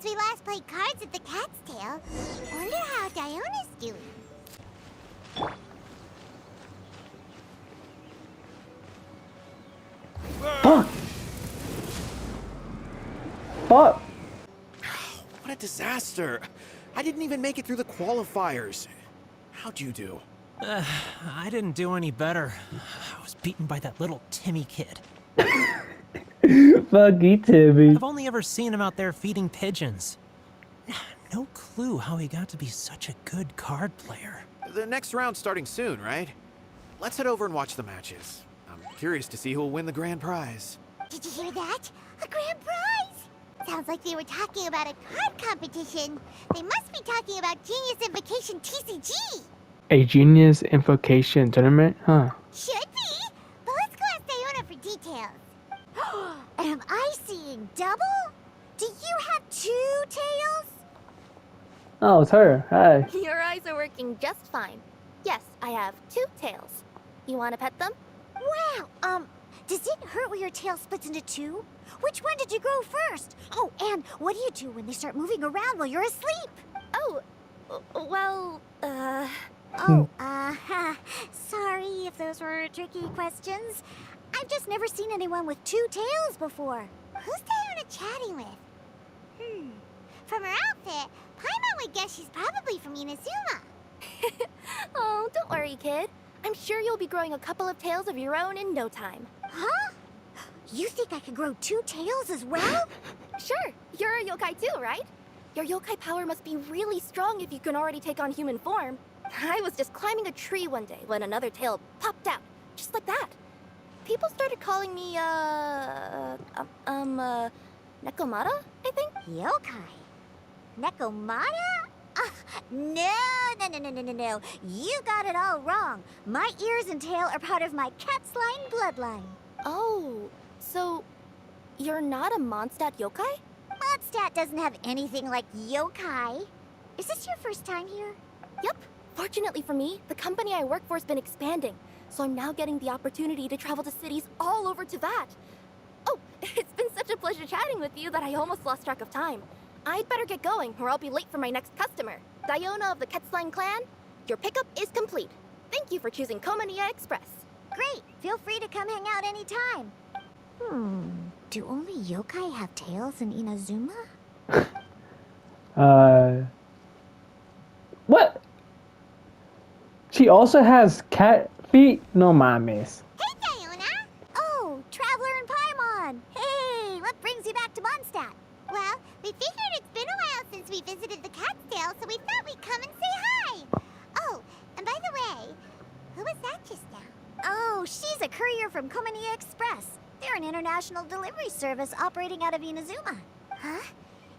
since we last played cards at the Cat's Tail. Wonder how Diona's doing. Fuck! Fuck! What a disaster! I didn't even make it through the qualifiers. How'd you do? I didn't do any better. I was beaten by that little Timmy kid. Fuck you, Timmy. I've only ever seen him out there feeding pigeons. No clue how he got to be such a good card player. The next round's starting soon, right? Let's head over and watch the matches. I'm curious to see who'll win the grand prize. Did you hear that? A grand prize! Sounds like they were talking about a card competition. They must be talking about Genius Invocation TCG. A genius invocation tournament? Huh. Should be. But let's go ask Diona for details. Am I seeing double? Do you have two tails? Oh, it's her. Hi. Your eyes are working just fine. Yes, I have two tails. You want to pet them? Wow, does it hurt when your tail splits into two? Which one did you grow first? Oh, and what do you do when they start moving around while you're asleep? Oh, well, Sorry if those were tricky questions. I've just never seen anyone with two tails before. Who's Diona chatting with? From her outfit, Paimon would guess she's probably from Inazuma. Oh, don't worry, kid. I'm sure you'll be growing a couple of tails of your own in no time. Huh? You think I could grow two tails as well? Sure, you're a yokai too, right? Your yokai power must be really strong if you can already take on human form. I was just climbing a tree one day when another tail popped out, just like that. People started calling me, Nekomata, I think? Yokai? Nekomata? No. You got it all wrong. My ears and tail are part of my cat's line bloodline. Oh, so you're not a Mondstadt yokai? Mondstadt doesn't have anything like yokai. Is this your first time here? Yep. Fortunately for me, the company I work for has been expanding, so I'm now getting the opportunity to travel to cities all over Teyvat. Oh, it's been such a pleasure chatting with you that I almost lost track of time. I'd better get going, or I'll be late for my next customer. Diona of the Quetzline clan, your pickup is complete. Thank you for choosing Komania Express. Great. Feel free to come hang out anytime. Do only yokai have tails in Inazuma? What? She also has cat feet? No mames. Hey, Diona! Oh, Traveler and Paimon! Hey, what brings you back to Mondstadt? Well, we figured it's been a while since we visited the Cat's Tail, so we thought we'd come and say hi. Oh, and by the way, who was that just now? Oh, she's a courier from Komania Express. They're an international delivery service operating out of Inazuma. Huh?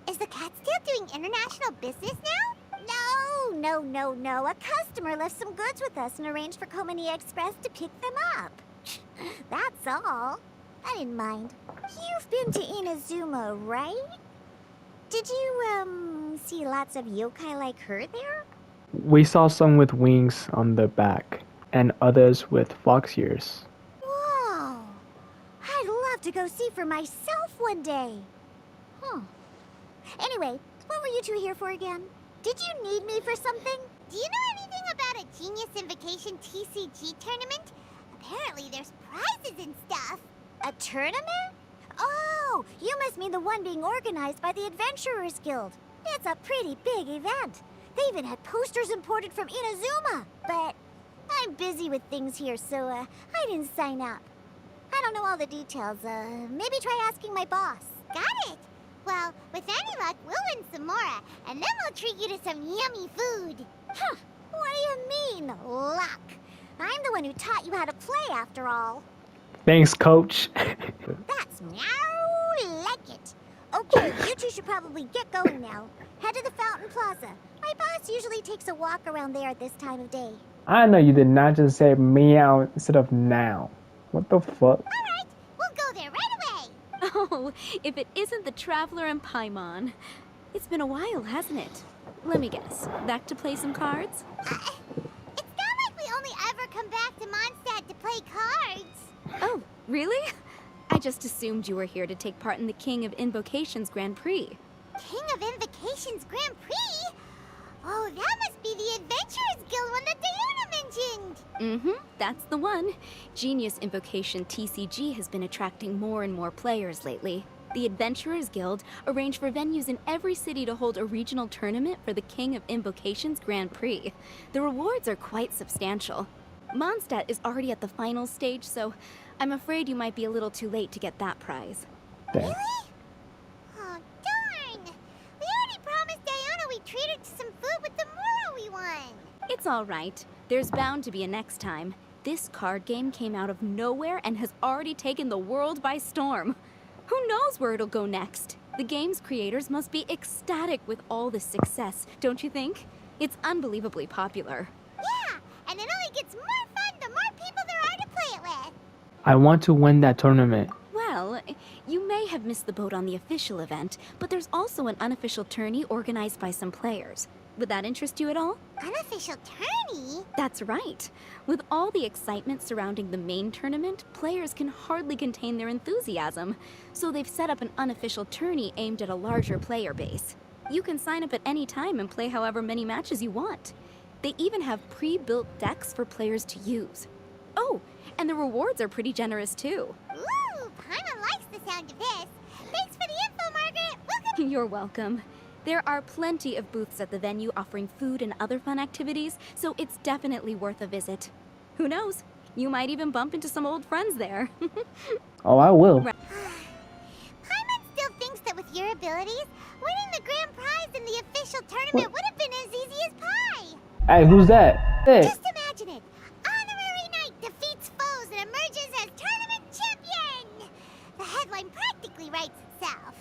Is the Cat's Tail doing international business now? No. A customer left some goods with us and arranged for Komania Express to pick them up. That's all. I didn't mind. You've been to Inazuma, right? Did you, see lots of yokai like her there? We saw some with wings on their back, and others with fox ears. Whoa! I'd love to go see for myself one day. Anyway, what were you two here for again? Did you need me for something? Do you know anything about a Genius Invocation TCG tournament? Apparently there's prizes and stuff. A tournament? Oh, you must mean the one being organized by the Adventurers Guild. It's a pretty big event. They even had posters imported from Inazuma. But I'm busy with things here, so I didn't sign up. I don't know all the details. Maybe try asking my boss. Got it. Well, with any luck, we'll win some more, and then we'll treat you to some yummy food. Huh, what do you mean, luck? I'm the one who taught you how to play, after all. Thanks, coach. That's meow like it. Okay, you two should probably get going now. Head to the Fountain Plaza. My boss usually takes a walk around there at this time of day. I know you did not just say meow instead of now. What the fuck? All right, we'll go there right away. Oh, if it isn't the Traveler and Paimon. It's been a while, hasn't it? Let me guess. Back to play some cards? It's not like we only ever come back to Mondstadt to play cards. Oh, really? I just assumed you were here to take part in the King of Invocations Grand Prix. King of Invocations Grand Prix? Oh, that must be the Adventurers Guild one that Diana mentioned! That's the one. Genius Invocation TCG has been attracting more and more players lately. The Adventurers Guild arranged for venues in every city to hold a regional tournament for the King of Invocations Grand Prix. The rewards are quite substantial. Mondstadt is already at the final stage, so I'm afraid you might be a little too late to get that prize. Damn. Really? Oh, darn! We already promised Diana we'd treat her to some food with the Moro we won! It's all right. There's bound to be a next time. This card game came out of nowhere and has already taken the world by storm. Who knows where it'll go next? The game's creators must be ecstatic with all this success, don't you think? It's unbelievably popular. Yeah, and it only gets more fun the more people there are to play it with! I want to win that tournament. Well, you may have missed the boat on the official event, but there's also an unofficial tourney organized by some players. Would that interest you at all? Unofficial tourney? That's right. With all the excitement surrounding the main tournament, players can hardly contain their enthusiasm. So they've set up an unofficial tourney aimed at a larger player base. You can sign up at any time and play however many matches you want. They even have pre-built decks for players to use. Oh, and the rewards are pretty generous too. Ooh, Paimon likes the sound of this. Thanks for the info, Margaret. Welcome. You're welcome. There are plenty of booths at the venue offering food and other fun activities, so it's definitely worth a visit. Who knows? You might even bump into some old friends there. Oh, I will. Paimon still thinks that with your abilities, winning the grand prize in the official tournament would have been as easy as pie. Hey, who's that? Hey. Just imagine it. Honorary Knight defeats foes and emerges as tournament champion. The headline practically writes itself.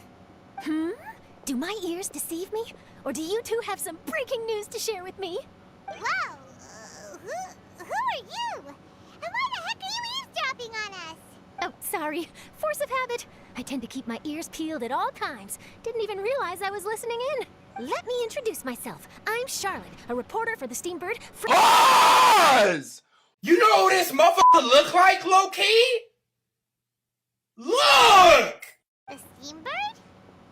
Do my ears deceive me? Or do you two have some breaking news to share with me? Whoa! Who are you? And why the heck are you eavesdropping on us? Oh, sorry. Force of habit. I tend to keep my ears peeled at all times. Didn't even realize I was listening in. Let me introduce myself. I'm Charlotte, a reporter for the Steambird. Pause! You know who this motherfucker look like, low-key? Look! The Steambird?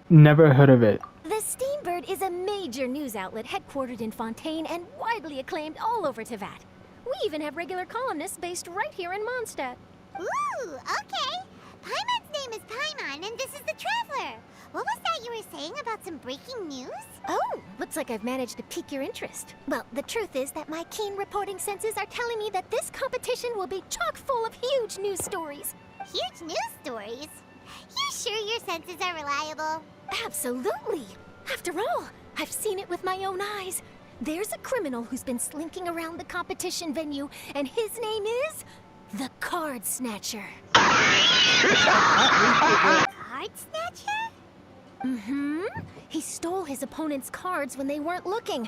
Never heard of it. The Steambird is a major news outlet headquartered in Fontaine and widely acclaimed all over Teyvat. We even have regular columnists based right here in Mondstadt. Ooh, okay. Paimon's name is Paimon, and this is the Traveler. What was that you were saying about some breaking news? Oh, looks like I've managed to pique your interest. Well, the truth is that my keen reporting senses are telling me that this competition will be chock full of huge news stories. Huge news stories? You sure your senses are reliable? Absolutely! After all, I've seen it with my own eyes. There's a criminal who's been slinking around the competition venue, and his name is the Card Snatcher. Card Snatcher? He stole his opponent's cards when they weren't looking.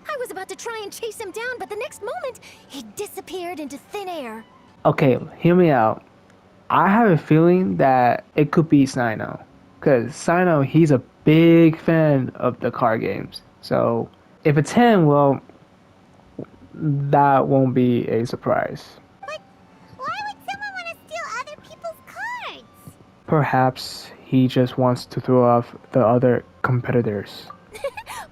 I was about to try and chase him down, but the next moment, he disappeared into thin air. Okay, hear me out. I have a feeling that it could be Sino. Because Sino, he's a big fan of the card games. So, if it's him, well, that won't be a surprise. But why would someone want to steal other people's cards? Perhaps he just wants to throw off the other competitors.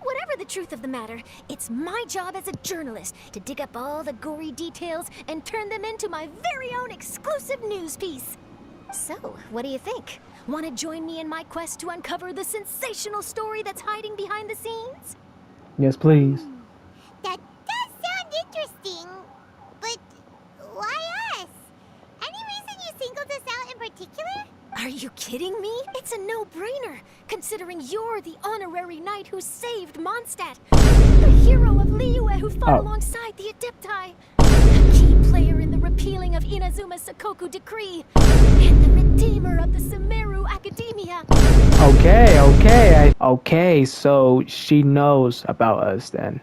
Whatever the truth of the matter, it's my job as a journalist to dig up all the gory details and turn them into my very own exclusive news piece. So, what do you think? Want to join me in my quest to uncover the sensational story that's hiding behind the scenes? Yes, please. That does sound interesting, but why us? Any reason you singled us out in particular? Are you kidding me? It's a no-brainer, considering you're the honorary knight who saved Mondstadt, the hero of Liyue who fought alongside the Adepti, a key player in the repealing of Inazuma's Sakoku decree, and the redeemer of the Sumeru Academia. Okay, so she knows about us then.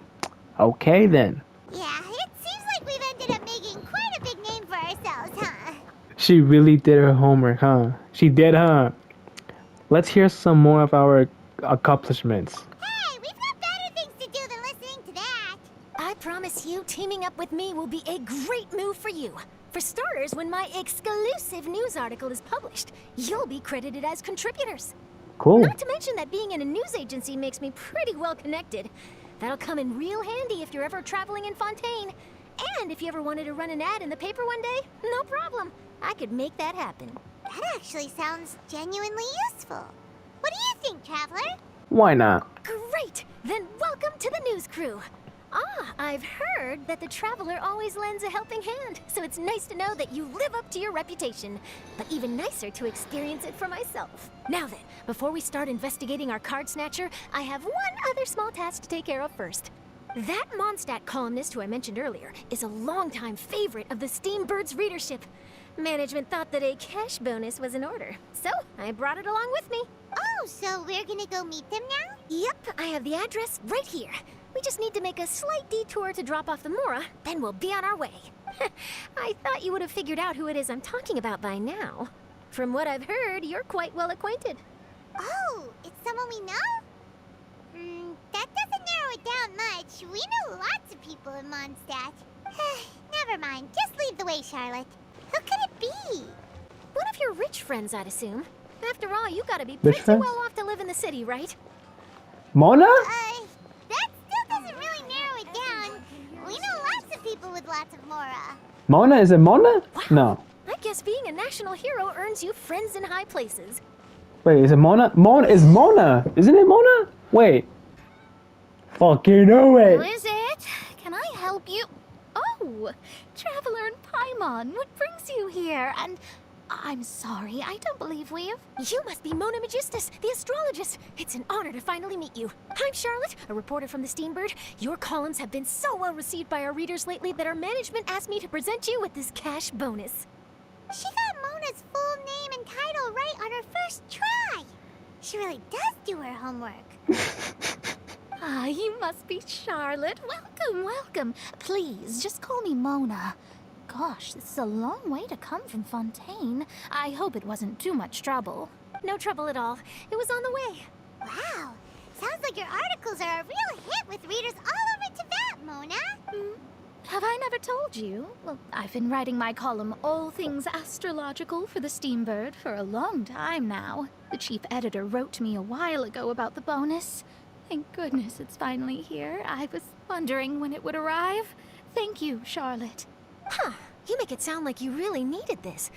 Okay then. Yeah, it seems like we've ended up making quite a big name for ourselves, huh? She really did her homework, huh? She did, huh? Let's hear some more of our accomplishments. Hey, we've got better things to do than listening to that. I promise you, teaming up with me will be a great move for you. For starters, when my exclusive news article is published, you'll be credited as contributors. Cool. Not to mention that being in a news agency makes me pretty well connected. That'll come in real handy if you're ever traveling in Fontaine. And if you ever wanted to run an ad in the paper one day, no problem. I could make that happen. That actually sounds genuinely useful. What do you think, Traveler? Why not? Great! Then welcome to the news crew. Ah, I've heard that the Traveler always lends a helping hand, so it's nice to know that you live up to your reputation. But even nicer to experience it for myself. Now then, before we start investigating our card snatcher, I have one other small task to take care of first. That Mondstadt columnist who I mentioned earlier is a longtime favorite of the Steambird's readership. Management thought that a cash bonus was in order, so I brought it along with me. Oh, so we're gonna go meet them now? Yep, I have the address right here. We just need to make a slight detour to drop off the Mora, then we'll be on our way. I thought you would have figured out who it is I'm talking about by now. From what I've heard, you're quite well acquainted. Oh, it's someone we know? That doesn't narrow it down much. We know lots of people in Mondstadt. Never mind, just lead the way, Charlotte. Who could it be? One of your rich friends, I'd assume. After all, you gotta be Rich pretty friends? well off to live in the city, right? Mona? That still doesn't really narrow it down. We know lots of people with lots of Mora. Mona? Is it Mona? No. I guess being a national hero earns you friends in high places. Wait, is it Mona? Mona is Mona. Isn't it Mona? Wait. Fucking know Who it. is it? Can I help you? Oh, Traveler in Paimon, what brings you here? And I'm sorry, I don't believe we've... You must be Mona Magistus, the astrologist. It's an honor to finally meet you. I'm Charlotte, a reporter from the Steambird. Your columns have been so well received by our readers lately that our management asked me to present you with this cash bonus. She got Mona's full name and title right on her first try. She really does do her homework. Ah, you must be Charlotte. Welcome, welcome. Please, just call me Mona. Gosh, this is a long way to come from Fontaine. I hope it wasn't too much trouble. No trouble at all. It was on the way. Wow, sounds like your articles are a real hit with readers all over Tibet, Mona. Have I never told you? Well, I've been writing my column, All Things Astrological, for the Steambird for a long time now. The chief editor wrote to me a while ago about the bonus. Thank goodness it's finally here. I was wondering when it would arrive. Thank you, Charlotte. Huh. You make it sound like you really needed this.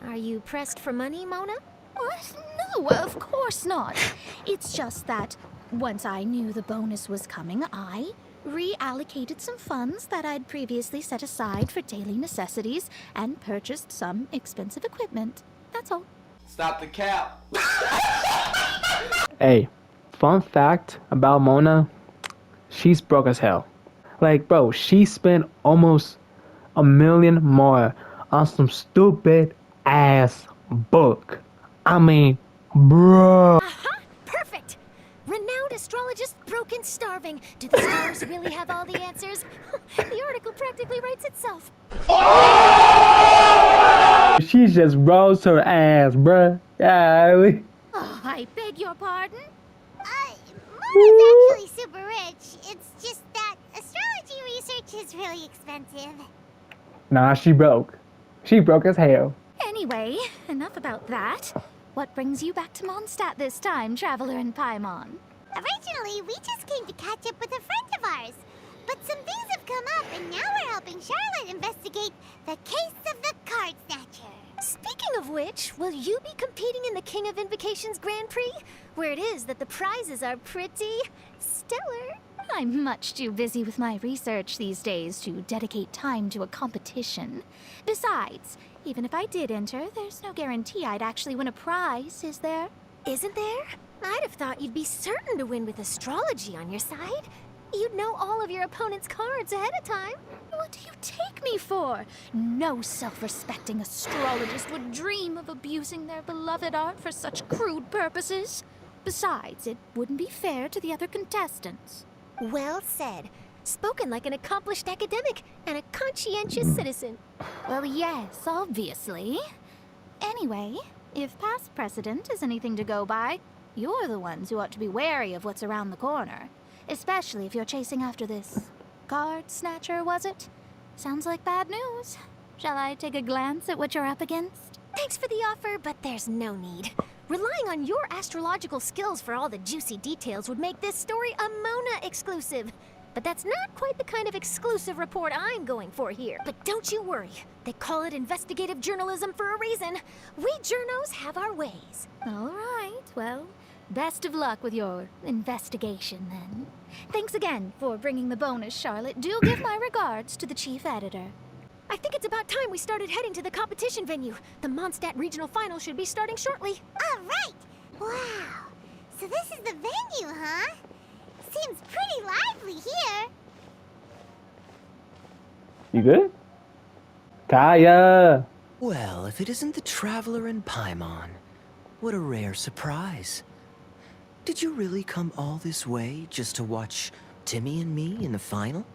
Are you pressed for money, Mona? What? No, of course not. It's just that once I knew the bonus was coming, I reallocated some funds that I'd previously set aside for daily necessities and purchased some expensive equipment. That's all. Stop the cap. Hey, fun fact about Mona. She's broke as hell. Like, bro, she spent almost $1 million more on some stupid ass book. I mean, bro. Aha! Perfect! Renowned astrologist broken starving. Do the stars really have all the answers? The article practically writes itself. She just rose her ass, bruh. Yeah. Oh, I beg your pardon? Mona's actually super rich. It's just that astrology research is really expensive. Nah, she broke. She broke as hell. Anyway, enough about that. What brings you back to Mondstadt this time, Traveler in Paimon? Originally, we just came to catch up with a friend of ours. But some things have come up, and now we're helping Charlotte investigate the case of the card snatcher. Speaking of which, will you be competing in the King of Invocations Grand Prix? Where it is that the prizes are pretty stellar. I'm much too busy with my research these days to dedicate time to a competition. Besides, even if I did enter, there's no guarantee I'd actually win a prize, is there? Isn't there? I'd have thought you'd be certain to win with astrology on your side. You'd know all of your opponent's cards ahead of time. What do you take me for? No self-respecting astrologist would dream of abusing their beloved art for such crude purposes. Besides, it wouldn't be fair to the other contestants. Well said. Spoken like an accomplished academic and a conscientious citizen. Well, yes, obviously. Anyway, if past precedent is anything to go by, you're the ones who ought to be wary of what's around the corner. Especially if you're chasing after this card snatcher, was it? Sounds like bad news. Shall I take a glance at what you're up against? Thanks for the offer, but there's no need. Relying on your astrological skills for all the juicy details would make this story a Mona exclusive. But that's not quite the kind of exclusive report I'm going for here. But don't you worry. They call it investigative journalism for a reason. We journos have our ways. All right, well, best of luck with your investigation then. Thanks again for bringing the bonus, Charlotte. Do give my regards to the chief editor. I think it's about time we started heading to the competition venue. The Mondstadt Regional Final should be starting shortly. All right. Wow. So this is the venue, huh? Seems pretty lively here. You good? Kaya! Well, if it isn't the Traveler and Paimon, what a rare surprise. Did you really come all this way just to watch Timmy and me in the final?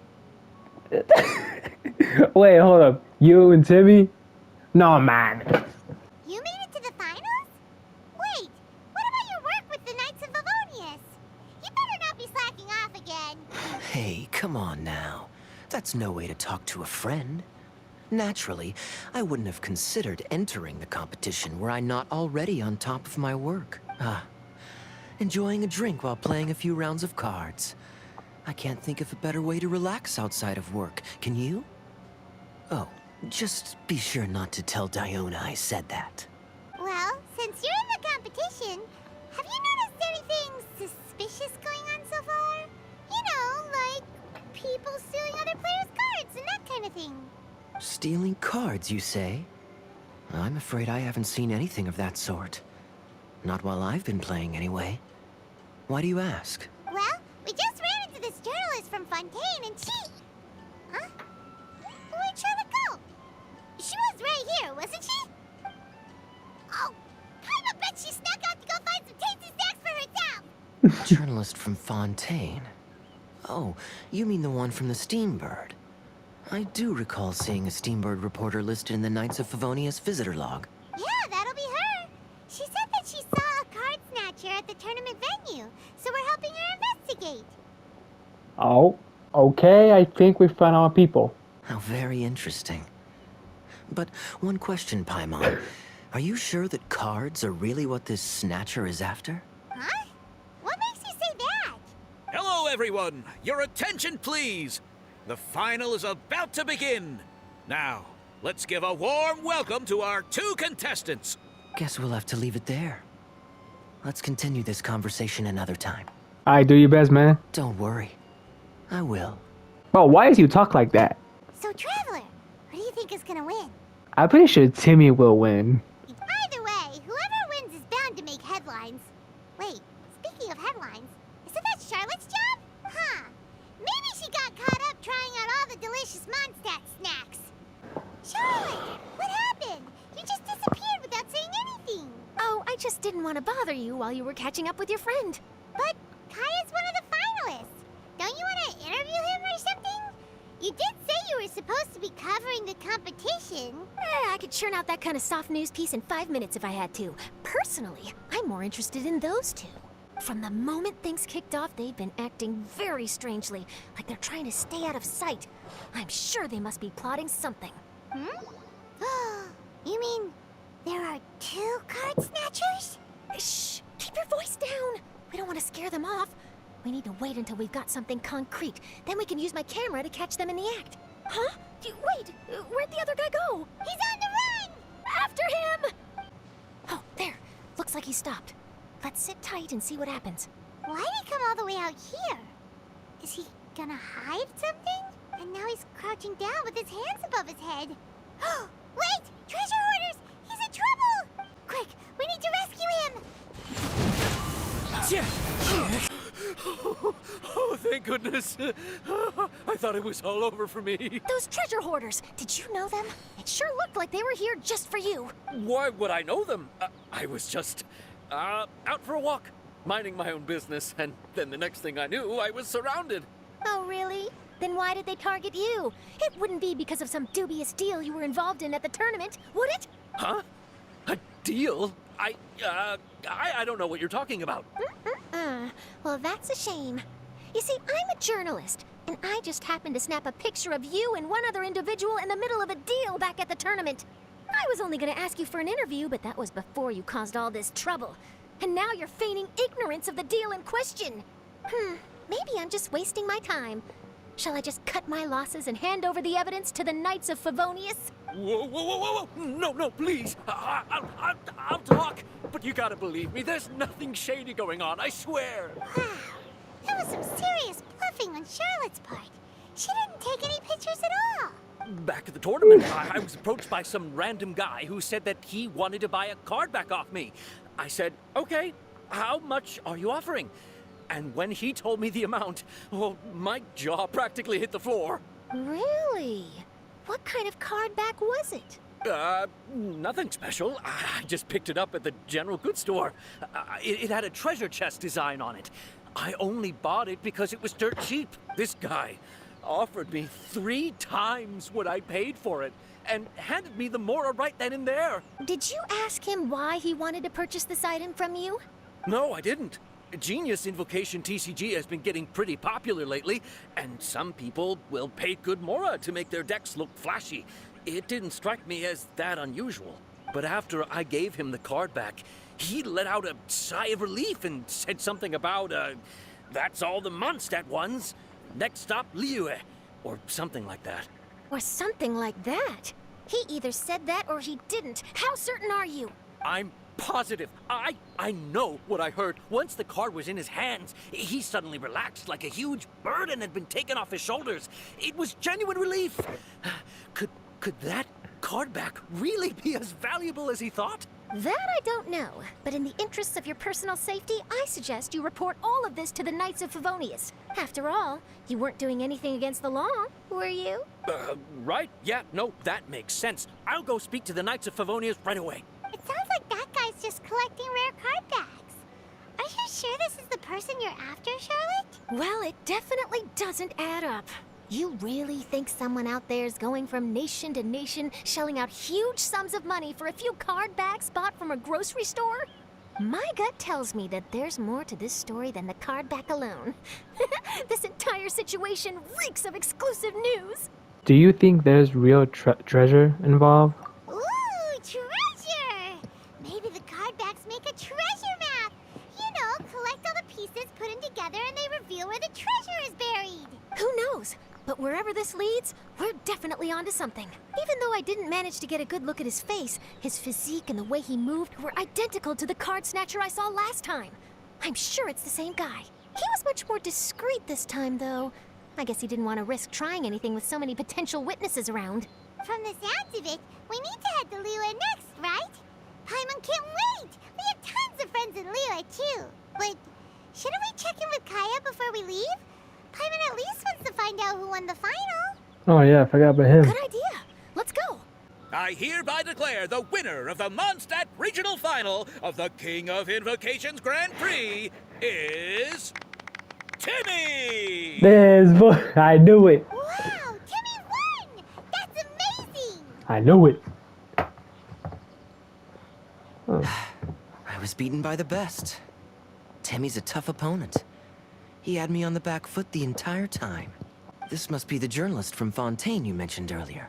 Wait, hold up. You and Timmy? No, man. You made it to the finals? Wait, what about your work with the Knights of Favonius? You better not be slacking off again. Hey, come on now. That's no way to talk to a friend. Naturally, I wouldn't have considered entering the competition were I not already on top of my work. Enjoying a drink while playing a few rounds of cards. I can't think of a better way to relax outside of work. Can you? Oh, just be sure not to tell Diona I said that. Well, since you're in the competition, have you noticed anything suspicious going on so far? You know, like people stealing other players' cards and that kind of thing. Stealing cards, you say? I'm afraid I haven't seen anything of that sort. Not while I've been playing, anyway. Why do you ask? Well, we just ran into this journalist from Fontaine and she... Huh? Where'd Charlotte go? She was right here, wasn't she? Oh, I bet she snuck out to go find some tasty snacks for herself. Journalist from Fontaine? Oh, you mean the one from the Steambird. I do recall seeing a Steambird reporter listed in the Knights of Favonius visitor log. Yeah, that'll be her. She said that she saw a card snatcher at the tournament venue, so we're helping her investigate. Oh, okay. I think we found our people. How very interesting. But one question, Paimon. Are you sure that cards are really what this snatcher is after? Huh? What makes you say that? Hello, everyone! Your attention, please! The final is about to begin. Now, let's give a warm welcome to our two contestants. Guess we'll have to leave it there. Let's continue this conversation another time. Alright, do your best, man. Don't worry. I will. Bro, why does you talk like that? So, Traveler, who do you think is gonna win? I'm pretty sure Timmy will win. Either way, whoever wins is bound to make headlines. Wait, speaking of headlines, isn't that Charlotte's job? Huh. Maybe she got caught up trying out all the delicious Mondstadt snacks. Charlotte, what happened? You just disappeared without saying anything. Oh, I just didn't want to bother you while you were catching up with your friend. But Kaya's one of the finalists. Don't you want to interview him or something? You did say you were supposed to be covering the competition. I could churn out that kind of soft news piece in 5 minutes if I had to. Personally, I'm more interested in those two. From the moment things kicked off, they've been acting very strangely, like they're trying to stay out of sight. I'm sure they must be plotting something. You mean there are two card snatchers? Shh! Keep your voice down! We don't want to scare them off. We need to wait until we've got something concrete. Then we can use my camera to catch them in the act. Huh? Wait! Where'd the other guy go? He's on the run! After him! Oh, there. Looks like he stopped. Let's sit tight and see what happens. Why'd he come all the way out here? Is he gonna hide something? And now he's crouching down with his hands above his head. Wait! Treasure hoarders! He's in trouble! Quick, we need to rescue him! Oh, thank goodness. I thought it was all over for me. Those treasure hoarders, did you know them? It sure looked like they were here just for you. Why would I know them? I was just out for a walk, minding my own business, and then the next thing I knew, I was surrounded. Oh, really? Then why did they target you? It wouldn't be because of some dubious deal you were involved in at the tournament, would it? Huh? A deal? I don't know what you're talking about. Well, that's a shame. You see, I'm a journalist, and I just happened to snap a picture of you and one other individual in the middle of a deal back at the tournament. I was only gonna ask you for an interview, but that was before you caused all this trouble. And now you're feigning ignorance of the deal in question. Maybe I'm just wasting my time. Shall I just cut my losses and hand over the evidence to the Knights of Favonius? Whoa, whoa, whoa, whoa, whoa! No, please! I'll talk! But you gotta believe me, there's nothing shady going on, I swear! Wow, that was some serious bluffing on Charlotte's part. She didn't take any pictures at all. Back at the tournament, I was approached by some random guy who said that he wanted to buy a card back off me. I said, okay, how much are you offering? And when he told me the amount, well, my jaw practically hit the floor. Really? What kind of card back was it? Nothing special. I just picked it up at the general goods store. It had a treasure chest design on it. I only bought it because it was dirt cheap. This guy offered me 3 times what I paid for it and handed me the Mora right then and there. Did you ask him why he wanted to purchase this item from you? No, I didn't. Genius Invocation TCG has been getting pretty popular lately, and some people will pay good Mora to make their decks look flashy. It didn't strike me as that unusual. But after I gave him the card back, he let out a sigh of relief and said something about, that's all the Mondstadt ones. Next stop, Liyue, or something like that. Or something like that? He either said that or he didn't. How certain are you? I'm positive. I know what I heard. Once the card was in his hands, he suddenly relaxed like a huge burden had been taken off his shoulders. It was genuine relief. Could that card back really be as valuable as he thought? That I don't know, but in the interests of your personal safety, I suggest you report all of this to the Knights of Favonius. After all, you weren't doing anything against the law, were you? Right? Yeah, no, that makes sense. I'll go speak to the Knights of Favonius right away. It sounds like that guy's just collecting rare card backs. Are you sure this is the person you're after, Charlotte? Well, it definitely doesn't add up. You really think someone out there is going from nation to nation, shelling out huge sums of money for a few card backs bought from a grocery store? My gut tells me that there's more to this story than the card back alone. This entire situation reeks of exclusive news. Do you think there's real treasure involved? Ooh, treasure! Maybe the card backs make a treasure map. You know, collect all the pieces, put them together, and they reveal where the treasure is buried. Who knows? But wherever this leads, we're definitely onto something. Even though I didn't manage to get a good look at his face, his physique and the way he moved were identical to the card snatcher I saw last time. I'm sure it's the same guy. He was much more discreet this time, though. I guess he didn't want to risk trying anything with so many potential witnesses around. From the sounds of it, we need to head to Liyue next, right? Paimon can't wait! We have tons of friends in Liyue, too. But shouldn't we check in with Kaya before we leave? Paimon at least wants to find out who won the final. Oh yeah, I forgot about him. Good idea. Let's go. I hereby declare the winner of the Mondstadt Regional Final of the King of Invocations Grand Prix is... Timmy! I knew it. Wow, Timmy won! That's amazing! I knew it. I was beaten by the best. Timmy's a tough opponent. He had me on the back foot the entire time. This must be the journalist from Fontaine you mentioned earlier.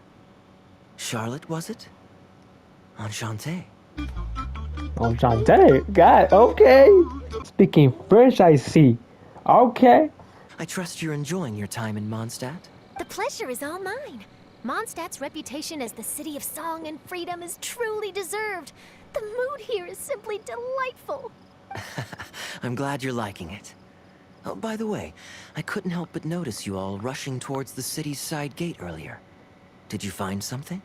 Charlotte, was it? Enchanté. Enchanté? God, okay. Speaking French, I see. Okay. I trust you're enjoying your time in Mondstadt? The pleasure is all mine. Mondstadt's reputation as the city of song and freedom is truly deserved. The mood here is simply delightful. I'm glad you're liking it. Oh, by the way, I couldn't help but notice you all rushing towards the city's side gate earlier. Did you find something?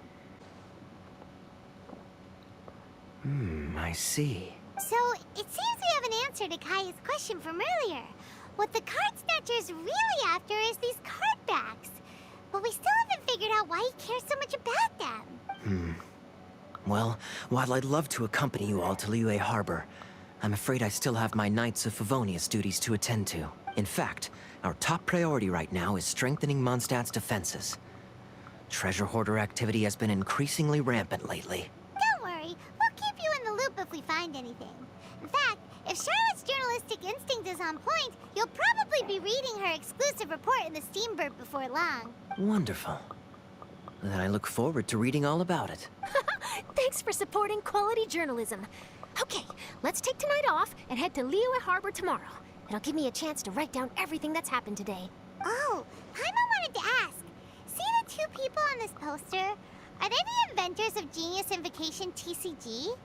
I see. So, it seems we have an answer to Kaya's question from earlier. What the card snatcher's really after is these card backs. But we still haven't figured out why he cares so much about them. Well, while I'd love to accompany you all to Liyue Harbor, I'm afraid I still have my Knights of Favonius duties to attend to. In fact, our top priority right now is strengthening Mondstadt's defenses. Treasure hoarder activity has been increasingly rampant lately. Don't worry, we'll keep you in the loop if we find anything. In fact, if Charlotte's journalistic instinct is on point, you'll probably be reading her exclusive report in the Steambird before long. Wonderful. Then I look forward to reading all about it. Thanks for supporting quality journalism. Okay, let's take tonight off and head to Liyue Harbor tomorrow. It'll give me a chance to write down everything that's happened today. Oh, Paimon wanted to ask. See the two people on this poster? Are they the inventors of Genius Invocation TCG?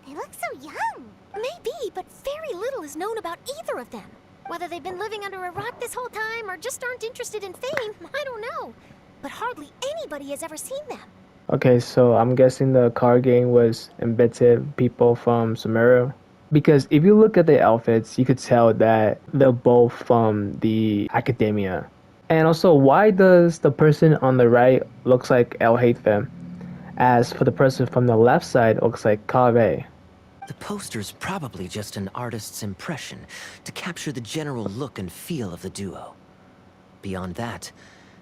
They look so young. Maybe, but very little is known about either of them. Whether they've been living under a rock this whole time or just aren't interested in fame, I don't know. But hardly anybody has ever seen them. Okay, so I'm guessing the card game was invented people from Sumeru. Because if you look at the outfits, you could tell that they're both from the academia. And also, why does the person on the right looks like El Haitham, as for the person from the left side looks like Kave? The poster's probably just an artist's impression to capture the general look and feel of the duo. Beyond that,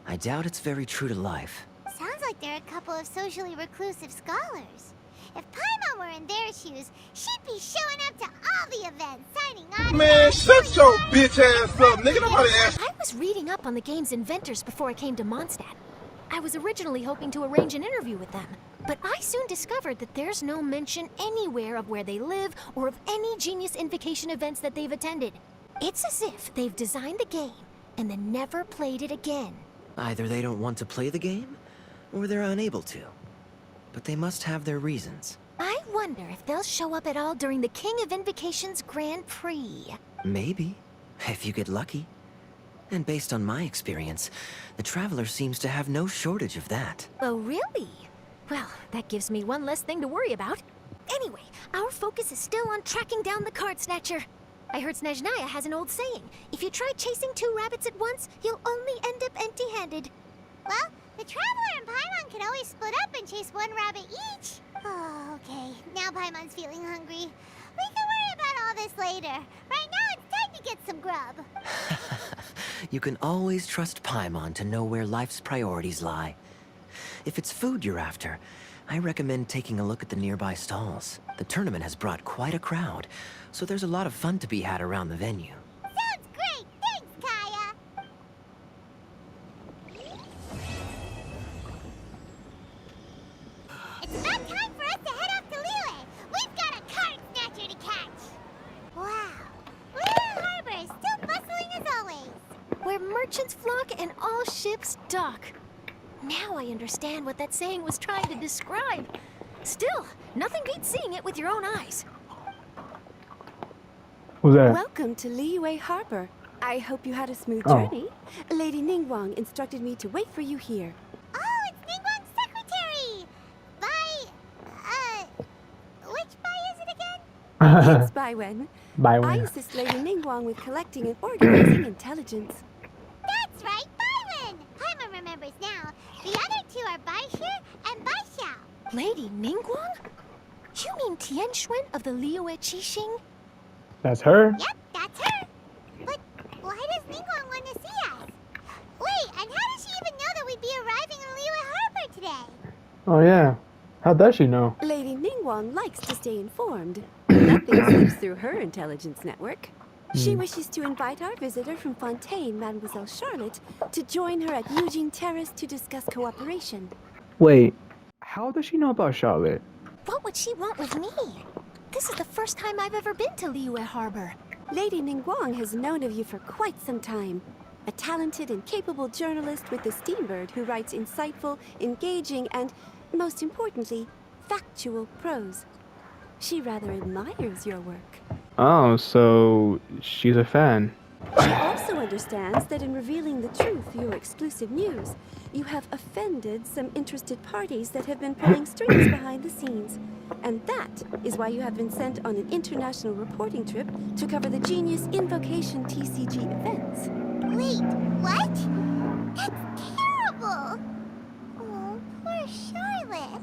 I doubt it's very true to life. Sounds like they're a couple of socially reclusive scholars. If Paimon were in their shoes, she'd be showing up to all the events, signing on. Man, shut your bitch ass up, nigga. Nobody asked. I was reading up on the game's inventors before I came to Mondstadt. I was originally hoping to arrange an interview with them, but I soon discovered that there's no mention anywhere of where they live or of any Genius Invocation events that they've attended. It's as if they've designed the game and then never played it again. Either they don't want to play the game, or they're unable to. But they must have their reasons. I wonder if they'll show up at all during the King of Invocation's Grand Prix. Maybe, if you get lucky. And based on my experience, the Traveler seems to have no shortage of that. Oh, really? Well, that gives me one less thing to worry about. Anyway, our focus is still on tracking down the card snatcher. I heard Snezhnaya has an old saying. If you try chasing two rabbits at once, you'll only end up empty-handed. Well, the Traveler and Paimon can always split up and chase one rabbit each. Oh, okay. Now Paimon's feeling hungry. We can worry about all this later. Right now, it's time to get some grub. You can always trust Paimon to know where life's priorities lie. If it's food you're after, I recommend taking a look at the nearby stalls. The tournament has brought quite a crowd, so there's a lot of fun to be had around the venue. Sounds great! Thanks, Kaya! It's about time for us to head off to Liyue! We've got a card snatcher to catch! Wow! Liyue Harbor is still bustling as always! Where merchants flock and all ships dock. Now I understand what that saying was trying to describe. Still, nothing beats seeing it with your own eyes. Who's that? Welcome to Liyue Harbor. I hope you had a smooth Oh. journey. Lady Ningguang instructed me to wait for you here. Oh, it's Ningguang's secretary! Which Bai is it again? It's Baiwen. Baiwen. I assist Lady Ningguang with collecting and organizing intelligence. That's right, Baiwen! Paimon remembers now. The other two are Baishir and Baishao. Lady Ningguang? You mean Tianxuan of the Liyue Qixing? That's her? Yep, that's her. But why does Ningguang want to see us? Wait, and how does she even know that we'd be arriving in Liyue Harbor today? Oh yeah. How does she know? Lady Ningguang likes to stay informed. Nothing slips through her intelligence network. She wishes to invite our visitor from Fontaine, Mademoiselle Charlotte, to join her at Eugene Terrace to discuss cooperation. Wait, how does she know about Charlotte? What would she want with me? This is the first time I've ever been to Liyue Harbor. Lady Ningguang has known of you for quite some time. A talented and capable journalist with the Steambird who writes insightful, engaging, and, most importantly, factual prose. She rather admires your work. Oh, so she's a fan. She also understands that in revealing the truth, your exclusive news, you have offended some interested parties that have been pulling strings behind the scenes. And that is why you have been sent on an international reporting trip to cover the Genius Invocation TCG events. Wait, what? That's terrible! Oh, poor Charlotte.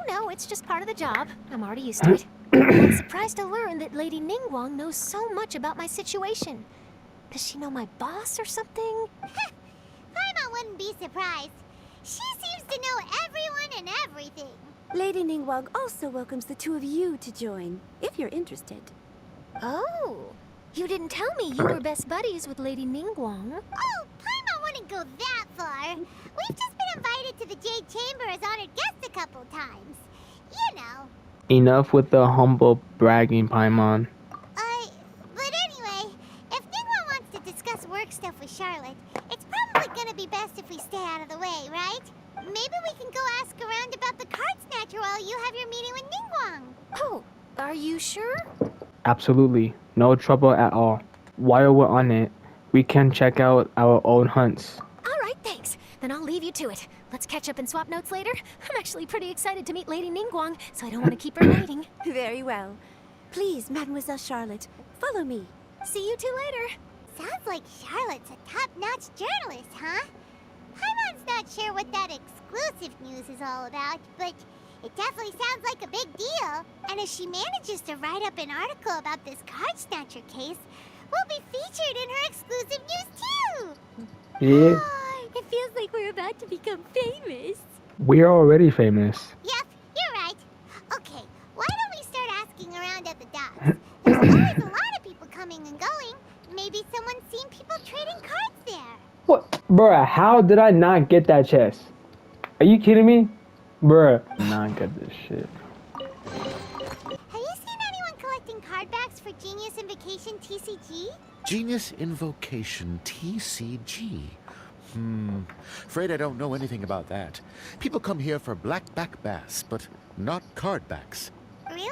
No, it's just part of the job. I'm already used to it. I'm surprised to learn that Lady Ningguang knows so much about my situation. Does she know my boss or something? Paimon wouldn't be surprised. She seems to know everyone and everything. Lady Ningguang also welcomes the two of you to join, if you're interested. Oh, you didn't tell me you were best buddies with Lady Ningguang. Oh, Paimon wouldn't wouldn't go that far. We've just been invited to the Jade Chamber as honored guests a couple times. You know. Enough with the humble bragging, Paimon. But anyway, if Ningguang wants to discuss work stuff with Charlotte, it's probably gonna be best if we stay out of the way, right? Maybe we can go ask around about the card snatcher while you have your meeting with Ningguang. Oh, are you sure? Absolutely. No trouble at all. While we're on it, we can check out our own hunts. All right, thanks. Then I'll leave you to it. Let's catch up and swap notes later. I'm actually pretty excited to meet Lady Ningguang, so I don't want to keep her waiting. Very well. Please, Mademoiselle Charlotte, follow me. See you two later. Sounds like Charlotte's a top-notch journalist, huh? Paimon's not sure what that exclusive news is all about, but it definitely sounds like a big deal. And if she manages to write up an article about this card snatcher case, we'll be featured in her exclusive news too! Yeah. Oh, it feels like we're about to become famous. We're already famous. Yep, you're right. Okay, why don't we start asking around at the docks? There's always a lot of people coming and going. Maybe someone's seen people trading cards there. What? Bruh, how did I not get that chest? Are you kidding me? Bruh, not get this shit. Have you seen anyone collecting card backs for Genius Invocation TCG? Genius Invocation TCG. Afraid I don't know anything about that. People come here for blackback bass, but not card backs. Really?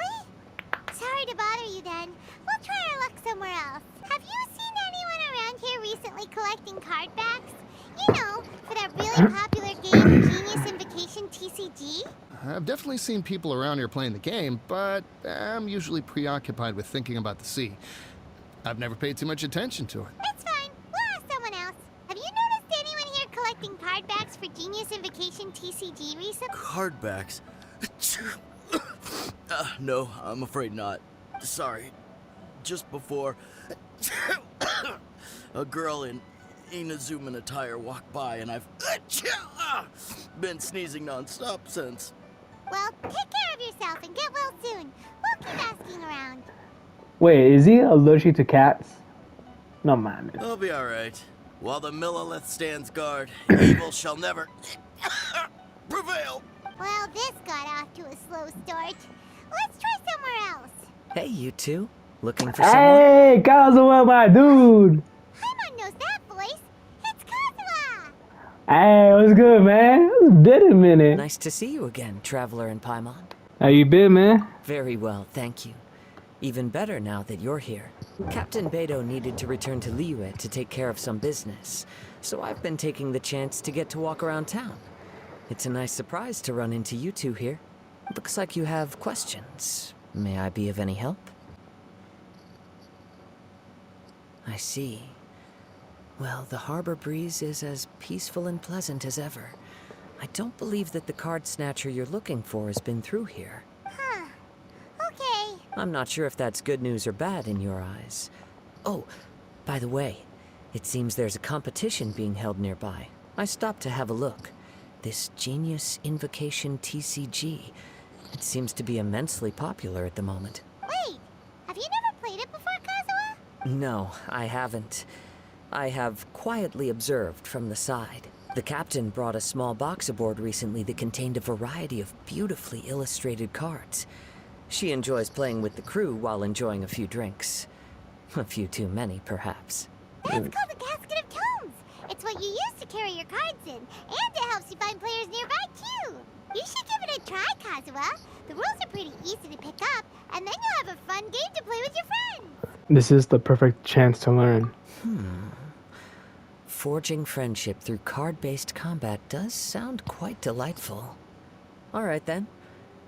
Sorry to bother you then. We'll try our luck somewhere else. Have you seen anyone around here recently collecting card backs? You know, for that really popular game, Genius Invocation TCG? I've definitely seen people around here playing the game, but I'm usually preoccupied with thinking about the sea. I've never paid too much attention to it. That's fine. We'll ask someone else. Have you noticed anyone here collecting card backs for Genius Invocation TCG recently? Card backs? No, I'm afraid not. Sorry. Just before, a girl in Inazuman attire walked by, and I've been sneezing non-stop since. Well, take care of yourself and get well soon. We'll keep asking around. Wait, is he allergic to cats? No man. I'll be alright. While the Millilith stands guard, evil shall never prevail. Well, this got off to a slow start. Let's try somewhere else. Hey, you two. Looking for someone? Hey, Kazuha, my dude. Paimon knows that voice. It's Kazuha. Hey, what's good, man? It's been a minute. Nice to see you again, Traveler and Paimon. How you been, man? Very well, thank you. Even better now that you're here. Captain Beidou needed to return to Liyue to take care of some business, so I've been taking the chance to get to walk around town. It's a nice surprise to run into you two here. Looks like you have questions. May I be of any help? I see. Well, the harbor breeze is as peaceful and pleasant as ever. I don't believe that the card snatcher you're looking for has been through here. Huh. Okay. I'm not sure if that's good news or bad in your eyes. Oh, by the way, it seems there's a competition being held nearby. I stopped to have a look. This Genius Invocation TCG. It seems to be immensely popular at the moment. Wait, have you never played it before, Kazuha? No, I haven't. I have quietly observed from the side. The captain brought a small box aboard recently that contained a variety of beautifully illustrated cards. She enjoys playing with the crew while enjoying a few drinks. A few too many, perhaps. That's called the Casket of Tomes. It's what you use to carry your cards in, and it helps you find players nearby, too. You should give it a try, Kazuha. The rules are pretty easy to pick up, and then you'll have a fun game to play with your friends. This is the perfect chance to learn. Forging friendship through card-based combat does sound quite delightful. All right, then.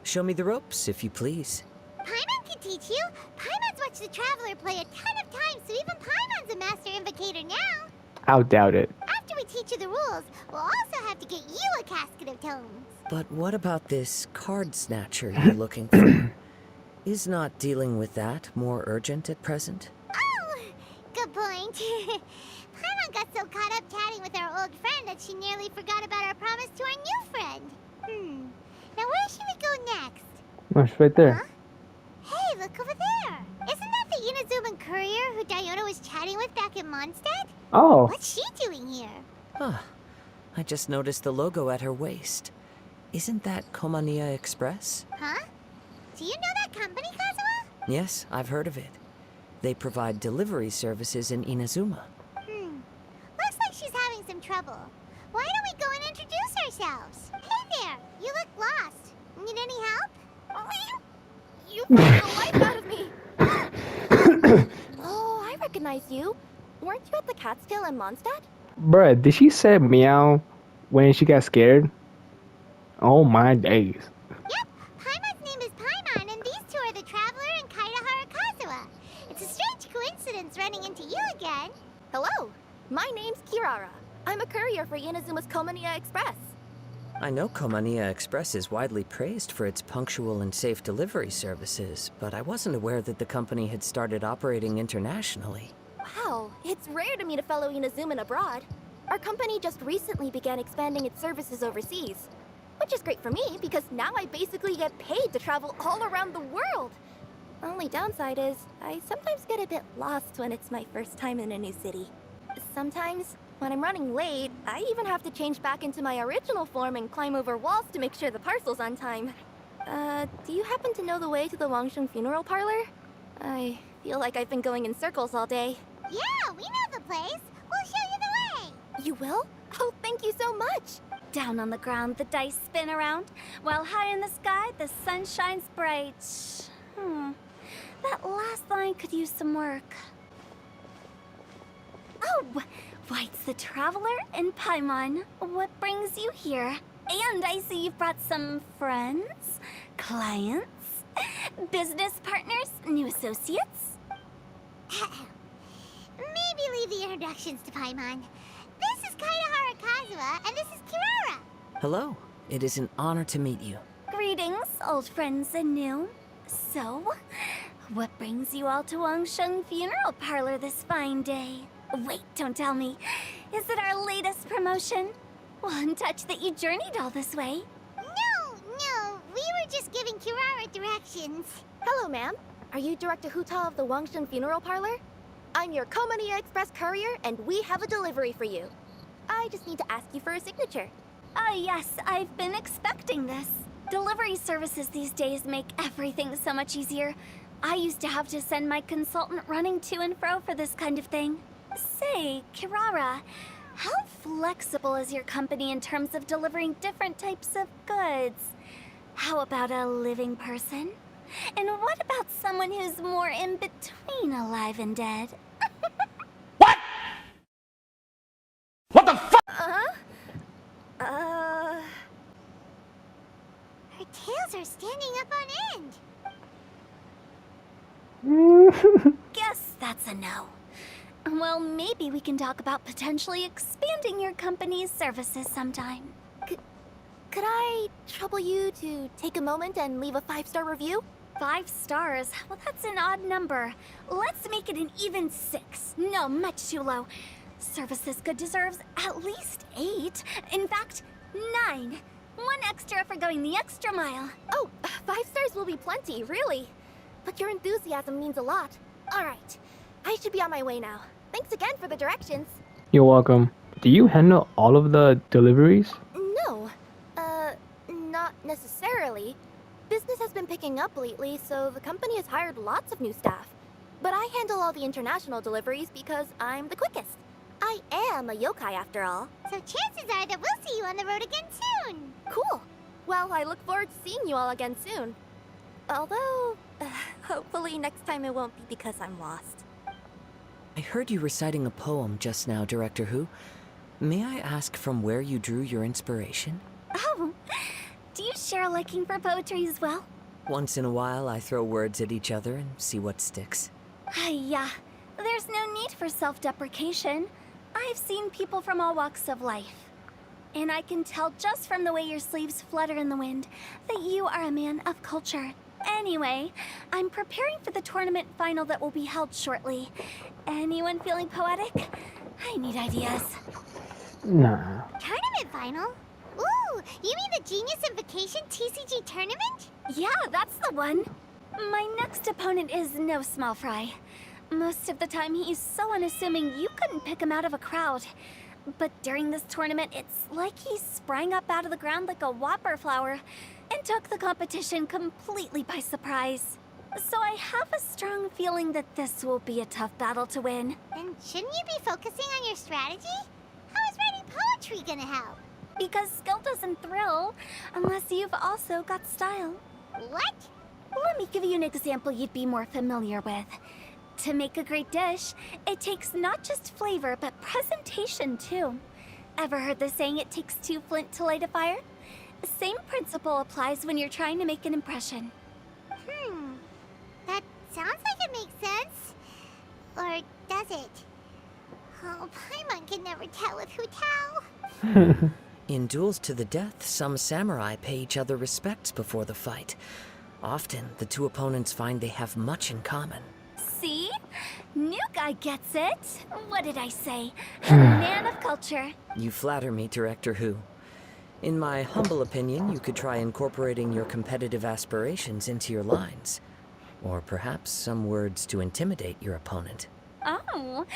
Show me the ropes, if you please. Paimon can teach you. Paimon's watched the Traveler play a ton of times, so even Paimon's a master invocator now. I'll doubt it. After we teach you the rules, we'll also have to get you a Casket of Tomes. But what about this card snatcher you're looking for? Is not dealing with that more urgent at present? Oh, good point. Paimon got so caught up chatting with our old friend that she nearly forgot about our promise to our new friend. Now where should we go next? Oh, it's right there. Huh? Hey, look over there. Isn't that the Inazuman courier who Diona was chatting with back in Mondstadt? Oh. What's she doing here? Huh. I just noticed the logo at her waist. Isn't that Komania Express? Huh? Do you know that company, Kazuha? Yes, I've heard of it. They provide delivery services in Inazuma. Looks like she's having some trouble. Why don't we go and introduce ourselves? Hey there, you look lost. Need any help? You frightened the life out of me! Oh, I recognize you. Weren't you at the Cat's Tail in Mondstadt? Bruh, did she say meow when she got scared? Oh my days. Yep, Paimon's name is Paimon, and these two are the Traveler and Kaitahara Kazuha. It's a strange coincidence running into you again. Hello, my name's Kirara. I'm a courier for Inazuma's Komania Express. I know Komania Express is widely praised for its punctual and safe delivery services, but I wasn't aware that the company had started operating internationally. Wow, it's rare to meet a fellow Inazuman abroad. Our company just recently began expanding its services overseas. Which is great for me, because now I basically get paid to travel all around the world. Only downside is, I sometimes get a bit lost when it's my first time in a new city. Sometimes, when I'm running late, I even have to change back into my original form and climb over walls to make sure the parcel's on time. Do you happen to know the way to the Wangsheng funeral parlor? I feel like I've been going in circles all day. Yeah, we know the place. We'll show you the way. You will? Oh, thank you so much. Down on the ground, the dice spin around, while high in the sky, the sun shines bright. That last line could use some work. Oh, why, it's the Traveler and Paimon. What brings you here? And I see you've brought some friends, clients, business partners, new associates. Maybe leave the introductions to Paimon. This is Kaitahara Kazuha, and this is Kirara. Hello. It is an honor to meet you. Greetings, old friends and new. So, what brings you all to Wangsheng Funeral Parlor this fine day? Wait, don't tell me. Is it our latest promotion? Well, I'm touched that you journeyed all this way. No, we were just giving Kirara directions. Hello, ma'am. Are you Director Huta of the Wangsheng Funeral Parlor? I'm your Komania Express courier, and we have a delivery for you. I just need to ask you for a signature. Yes, I've been expecting this. Delivery services these days make everything so much easier. I used to have to send my consultant running to and fro for this kind of thing. Say, Kirara, how flexible is your company in terms of delivering different types of goods? How about a living person? And what about someone who's more in between alive and dead? What the fuck? Her tails are standing up on end. Guess that's a no. Well, maybe we can talk about potentially expanding your company's services sometime. Could I trouble you to take a moment and leave a 5-star review? 5 stars? Well, that's an odd number. Let's make it an even 6. No, much too low. Services good deserves at least 8. In fact, 9. 1 extra for going the extra mile. Oh, 5 stars will be plenty, really. But your enthusiasm means a lot. All right, I should be on my way now. Thanks again for the directions. You're welcome. Do you handle all of the deliveries? No, not necessarily. Business has been picking up lately, so the company has hired lots of new staff. But I handle all the international deliveries because I'm the quickest. I am a yokai after all. So chances are that we'll see you on the road again soon. Cool. Well, I look forward to seeing you all again soon. Although, hopefully next time it won't be because I'm lost. I heard you reciting a poem just now, Director Who. May I ask from where you drew your inspiration? Oh, do you share a liking for poetry as well? Once in a while, I throw words at each other and see what sticks. Yeah, there's no need for self-deprecation. I've seen people from all walks of life. And I can tell just from the way your sleeves flutter in the wind that you are a man of culture. Anyway, I'm preparing for the tournament final that will be held shortly. Anyone feeling poetic? I need ideas. Nah. Tournament final? Ooh, you mean the Genius Invocation TCG tournament? Yeah, that's the one. My next opponent is no small fry. Most of the time he's so unassuming you couldn't pick him out of a crowd. But during this tournament, it's like he sprang up out of the ground like a whopper flower and took the competition completely by surprise. So I have a strong feeling that this will be a tough battle to win. Then shouldn't you be focusing on your strategy? How is writing poetry gonna help? Because skill doesn't thrill unless you've also got style. What? Let me give you an example you'd be more familiar with. To make a great dish, it takes not just flavor, but presentation too. Ever heard the saying, it takes two flint to light a fire? The same principle applies when you're trying to make an impression. That sounds like it makes sense. Or does it? Oh, Paimon can never tell with Hu Tao. In duels to the death, some samurai pay each other respects before the fight. Often, the two opponents find they have much in common. See? New guy gets it. What did I say? A man of culture. You flatter me, Director Hu. In my humble opinion, you could try incorporating your competitive aspirations into your lines. Or perhaps some words to intimidate your opponent. Oh,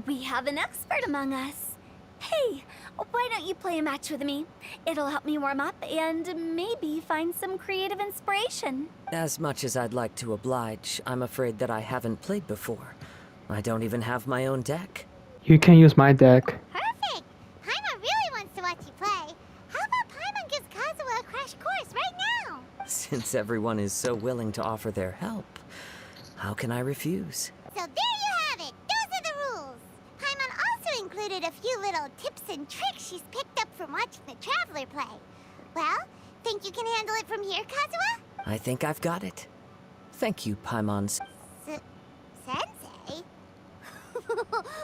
we have an expert among us. Hey, why don't you play a match with me? It'll help me warm up and maybe find some creative inspiration. As much as I'd like to oblige, I'm afraid that I haven't played before. I don't even have my own deck. You can use my deck. Perfect! Paimon really wants to watch you play. How about Paimon gives Kazuha a crash course right now? Since everyone is so willing to offer their help, how can I refuse? So there you have it. Those are the rules. Paimon also included a few little tips and tricks she's picked up from watching the Traveler play. Well, think you can handle it from here, Kazuha? I think I've got it. Thank you, Paimon. Sensei?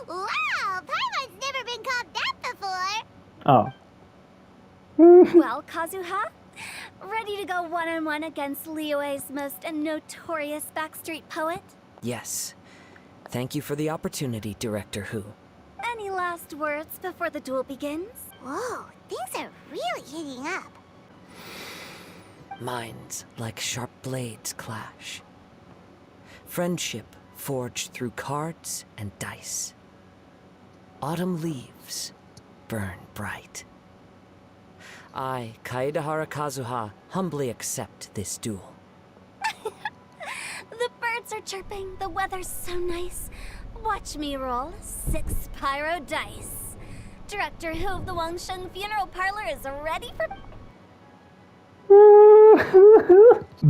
Wow! Paimon's never been called that before! Oh. Well, Kazuha, ready to go one-on-one against Liyue's most notorious backstreet poet? Yes. Thank you for the opportunity, Director Hu. Any last words before the duel begins? Whoa, things are really heating up. Minds like sharp blades clash. Friendship forged through cards and dice. Autumn leaves burn bright. I, Kaedahara Kazuha, humbly accept this duel. The birds are chirping, the weather's so nice. Watch me roll 6 pyro dice. Director Hu of the Wangsheng Funeral Parlor is ready for...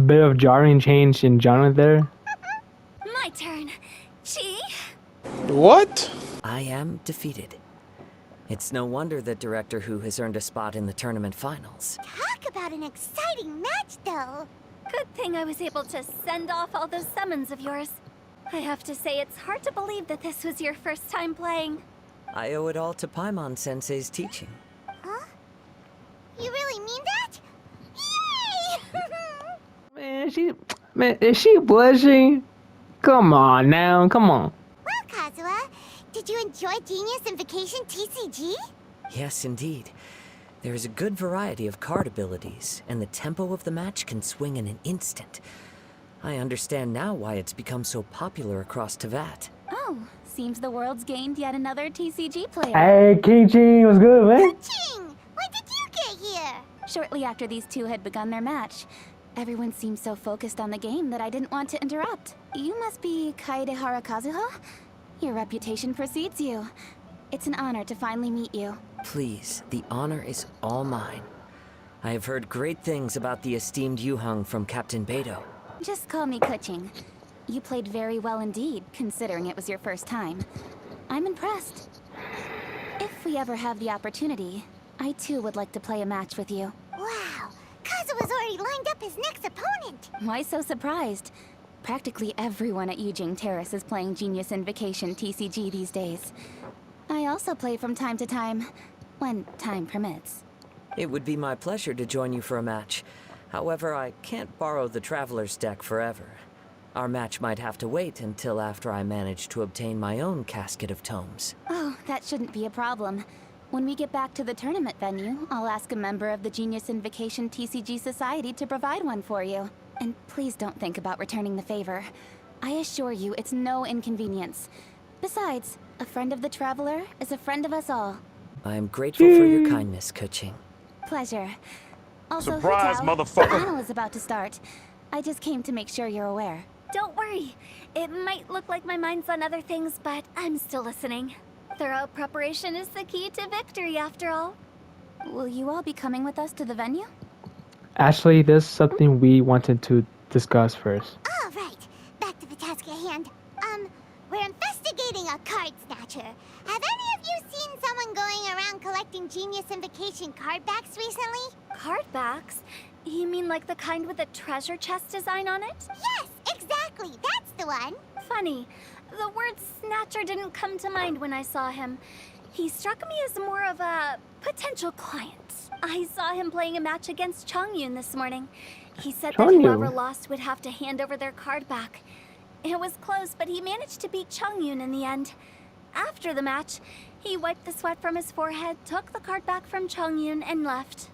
Bit of jarring change in genre there. My turn. Chi? What? I am defeated. It's no wonder that Director Hu has earned a spot in the tournament finals. Talk about an exciting match, though. Good thing I was able to send off all those summons of yours. I have to say, it's hard to believe that this was your first time playing. I owe it all to Paimon Sensei's teaching. Huh? You really mean that? Yay! Man, is she blushing? Come on now, come on. Well, Kazuha, did you enjoy Genius Invocation TCG? Yes, indeed. There is a good variety of card abilities, and the tempo of the match can swing in an instant. I understand now why it's become so popular across Teyvat. Oh, seems the world's gained yet another TCG player. Hey, Kichi, what's good, man? Ching! When did you get here? Shortly after these two had begun their match. Everyone seemed so focused on the game that I didn't want to interrupt. You must be Kaedehara Kazuha? Your reputation precedes you. It's an honor to finally meet you. Please, the honor is all mine. I have heard great things about the esteemed Yuheng from Captain Beidou. Just call me Kuching. You played very well indeed, considering it was your first time. I'm impressed. If we ever have the opportunity, I too would like to play a match with you. Wow, Kazuha's already lined up his next opponent. Why so surprised? Practically everyone at Yujing Terrace is playing Genius Invocation TCG these days. I also play from time to time, when time permits. It would be my pleasure to join you for a match. However, I can't borrow the Traveler's deck forever. Our match might have to wait until after I manage to obtain my own casket of tomes. Oh, that shouldn't be a problem. When we get back to the tournament venue, I'll ask a member of the Genius Invocation TCG Society to provide one for you. And please don't think about returning the favor. I assure you it's no inconvenience. Besides, a friend of the Traveler is a friend of us all. I'm grateful for your kindness, Kuching. Pleasure. Also, Surprise, Hu Tao, motherfucker. The panel is about to start. I just came to make sure you're aware. Don't worry. It might look like my mind's on other things, but I'm still listening. Thorough preparation is the key to victory, after all. Will you all be coming with us to the venue? Actually, there's something we wanted to discuss first. All right, back to the task at hand. We're investigating a card snatcher. Have any of you seen someone going around collecting Genius Invocation card backs recently? Card backs? You mean like the kind with a treasure chest design on it? Yes, exactly. That's the one. Funny. The word snatcher didn't come to mind when I saw him. He struck me as more of a potential client. I saw him playing a match against Chongyun this morning. He said that whoever lost would have to hand over their card back. It was close, but he managed to beat Chongyun in the end. After the match, he wiped the sweat from his forehead, took the card back from Chongyun, and left.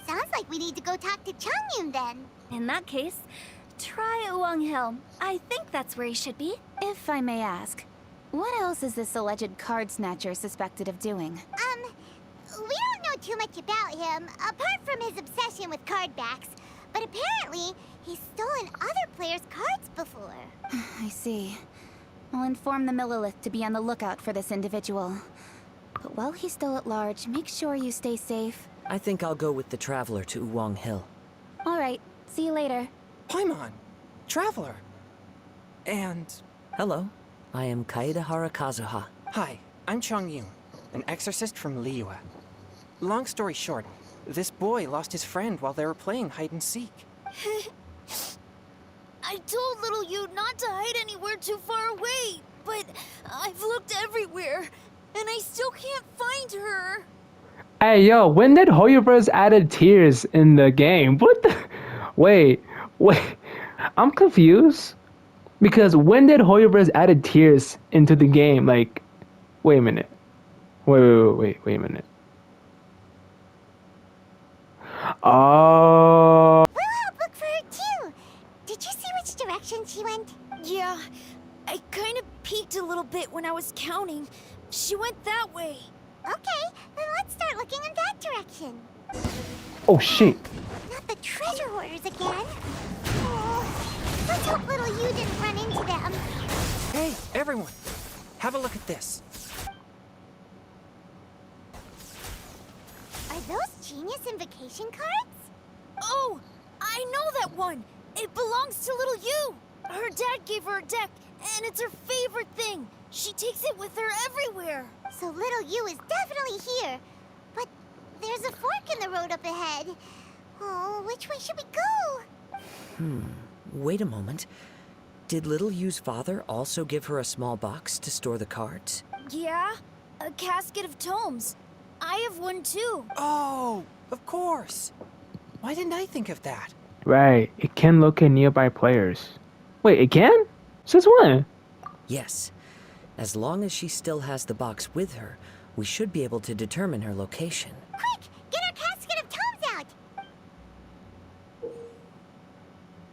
Sounds like we need to go talk to Chongyun then. In that case, try Uwang Hill. I think that's where he should be. If I may ask, what else is this alleged card snatcher suspected of doing? We don't know too much about him, apart from his obsession with card backs. But apparently, he's stolen other players' cards before. I see. I'll inform the Millilith to be on the lookout for this individual. But while he's still at large, make sure you stay safe. I think I'll go with the Traveler to Uwang Hill. All right, see you later. Paimon, Traveler. And... Hello, I am Kaedahara Kazuha. Hi, I'm Chongyun, an exorcist from Liyue. Long story short, this boy lost his friend while they were playing hide-and-seek. I told little you not to hide anywhere too far away, but I've looked everywhere, and I still can't find her. Hey, yo, when did Hoyoverse added tears in the game? What the... Wait. I'm confused. Because when did Hoyoverse added tears into the game? Like, wait a minute. Wait a minute. Oh. We'll help look for her too. Did you see which direction she went? Yeah, I kind of peeked a little bit when I was counting. She went that way. Okay, then let's start looking in that direction. Oh shit. Not the treasure hoarders again. Oh, let's hope little you didn't run into them. Hey, everyone! Have a look at this. Are those Genius Invocation cards? Oh, I know that one. It belongs to little you. Her dad gave her a deck, and it's her favorite thing. She takes it with her everywhere. So little you is definitely here. But there's a fork in the road up ahead. Oh, which way should we go? Wait a moment. Did Little Yu's father also give her a small box to store the cards? Yeah, a casket of tomes. I have one too. Oh, of course. Why didn't I think of that? Right, it can locate nearby players. Wait, it can? Since when? Yes. As long as she still has the box with her, we should be able to determine her location. Quick, get our casket of tomes out.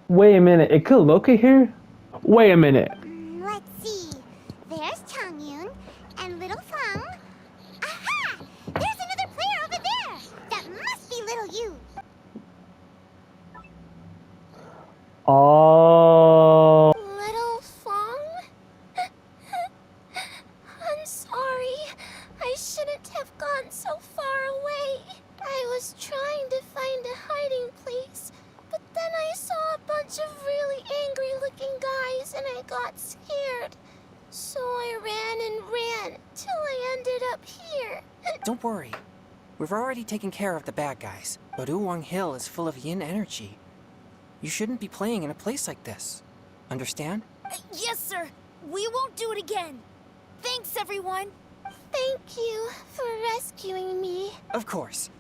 Wait a minute, it could locate here? Wait a minute. Let's see. There's Chongyun and little Fang. Aha! There's another player over there. That must be little you. Oh. Little Fang? I'm sorry. I shouldn't have gone so far away. I was trying to find a hiding place, but then I saw a bunch of really angry-looking guys and I got scared. So I ran till I ended up here. Don't worry. We've already taken care of the bad guys, but Uwang Hill is full of yin energy. You shouldn't be playing in a place like this. Understand? Yes, sir. We won't do it again. Thanks, everyone. Thank you for rescuing me. Of course.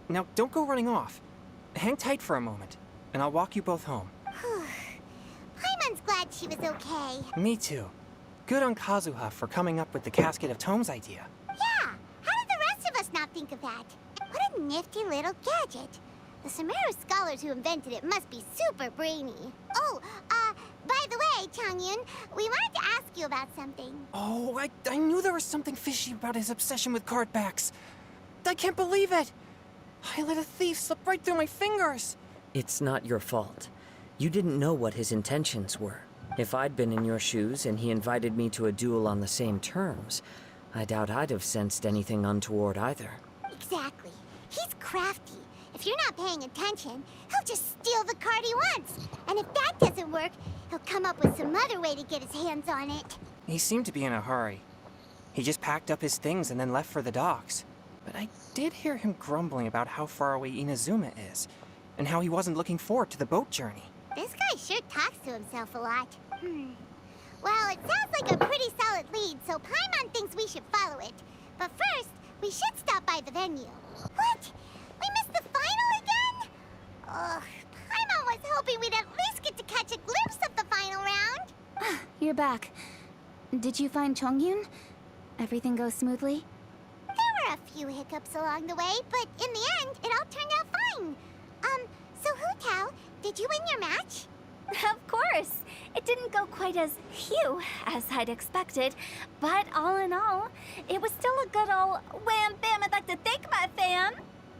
Now, don't go running off. Hang tight for a moment, and I'll walk you both home. Paimon's glad she was okay. Me too. Good on Kazuha for coming up with the Casket of Tomes idea. Yeah, how did the rest of us not think of that? What a nifty little gadget. The Sumeru scholars who invented it must be super brainy. Oh, by the way, Chongyun, we wanted to ask you about something. Oh, I knew there was something fishy about his obsession with card backs. I can't believe it! I let a thief slip right through my fingers! It's not your fault. You didn't know what his intentions were. If I'd been in your shoes and he invited me to a duel on the same terms, I doubt I'd have sensed anything untoward either. Exactly. He's crafty. If you're not paying attention, he'll just steal the card he wants. And if that doesn't work, he'll come up with some other way to get his hands on it. He seemed to be in a hurry. He just packed up his things and then left for the docks. But I did hear him grumbling about how far away Inazuma is, and how he wasn't looking forward to the boat journey. This guy sure talks to himself a lot. Well, it sounds like a pretty solid lead, so Paimon thinks we should follow it. But first, we should stop by the venue. What? We missed the final again? Ugh, Paimon was hoping we'd at least get to catch a glimpse of the final round. You're back. Did you find Chongyun? Everything goes smoothly? There were a few hiccups along the way, but in the end, it all turned out fine. So Hu Tao, did you win your match? Of course. It didn't go quite as phew as I'd expected, but all in all, it was still a good ol' wham bam I'd like to thank my fam.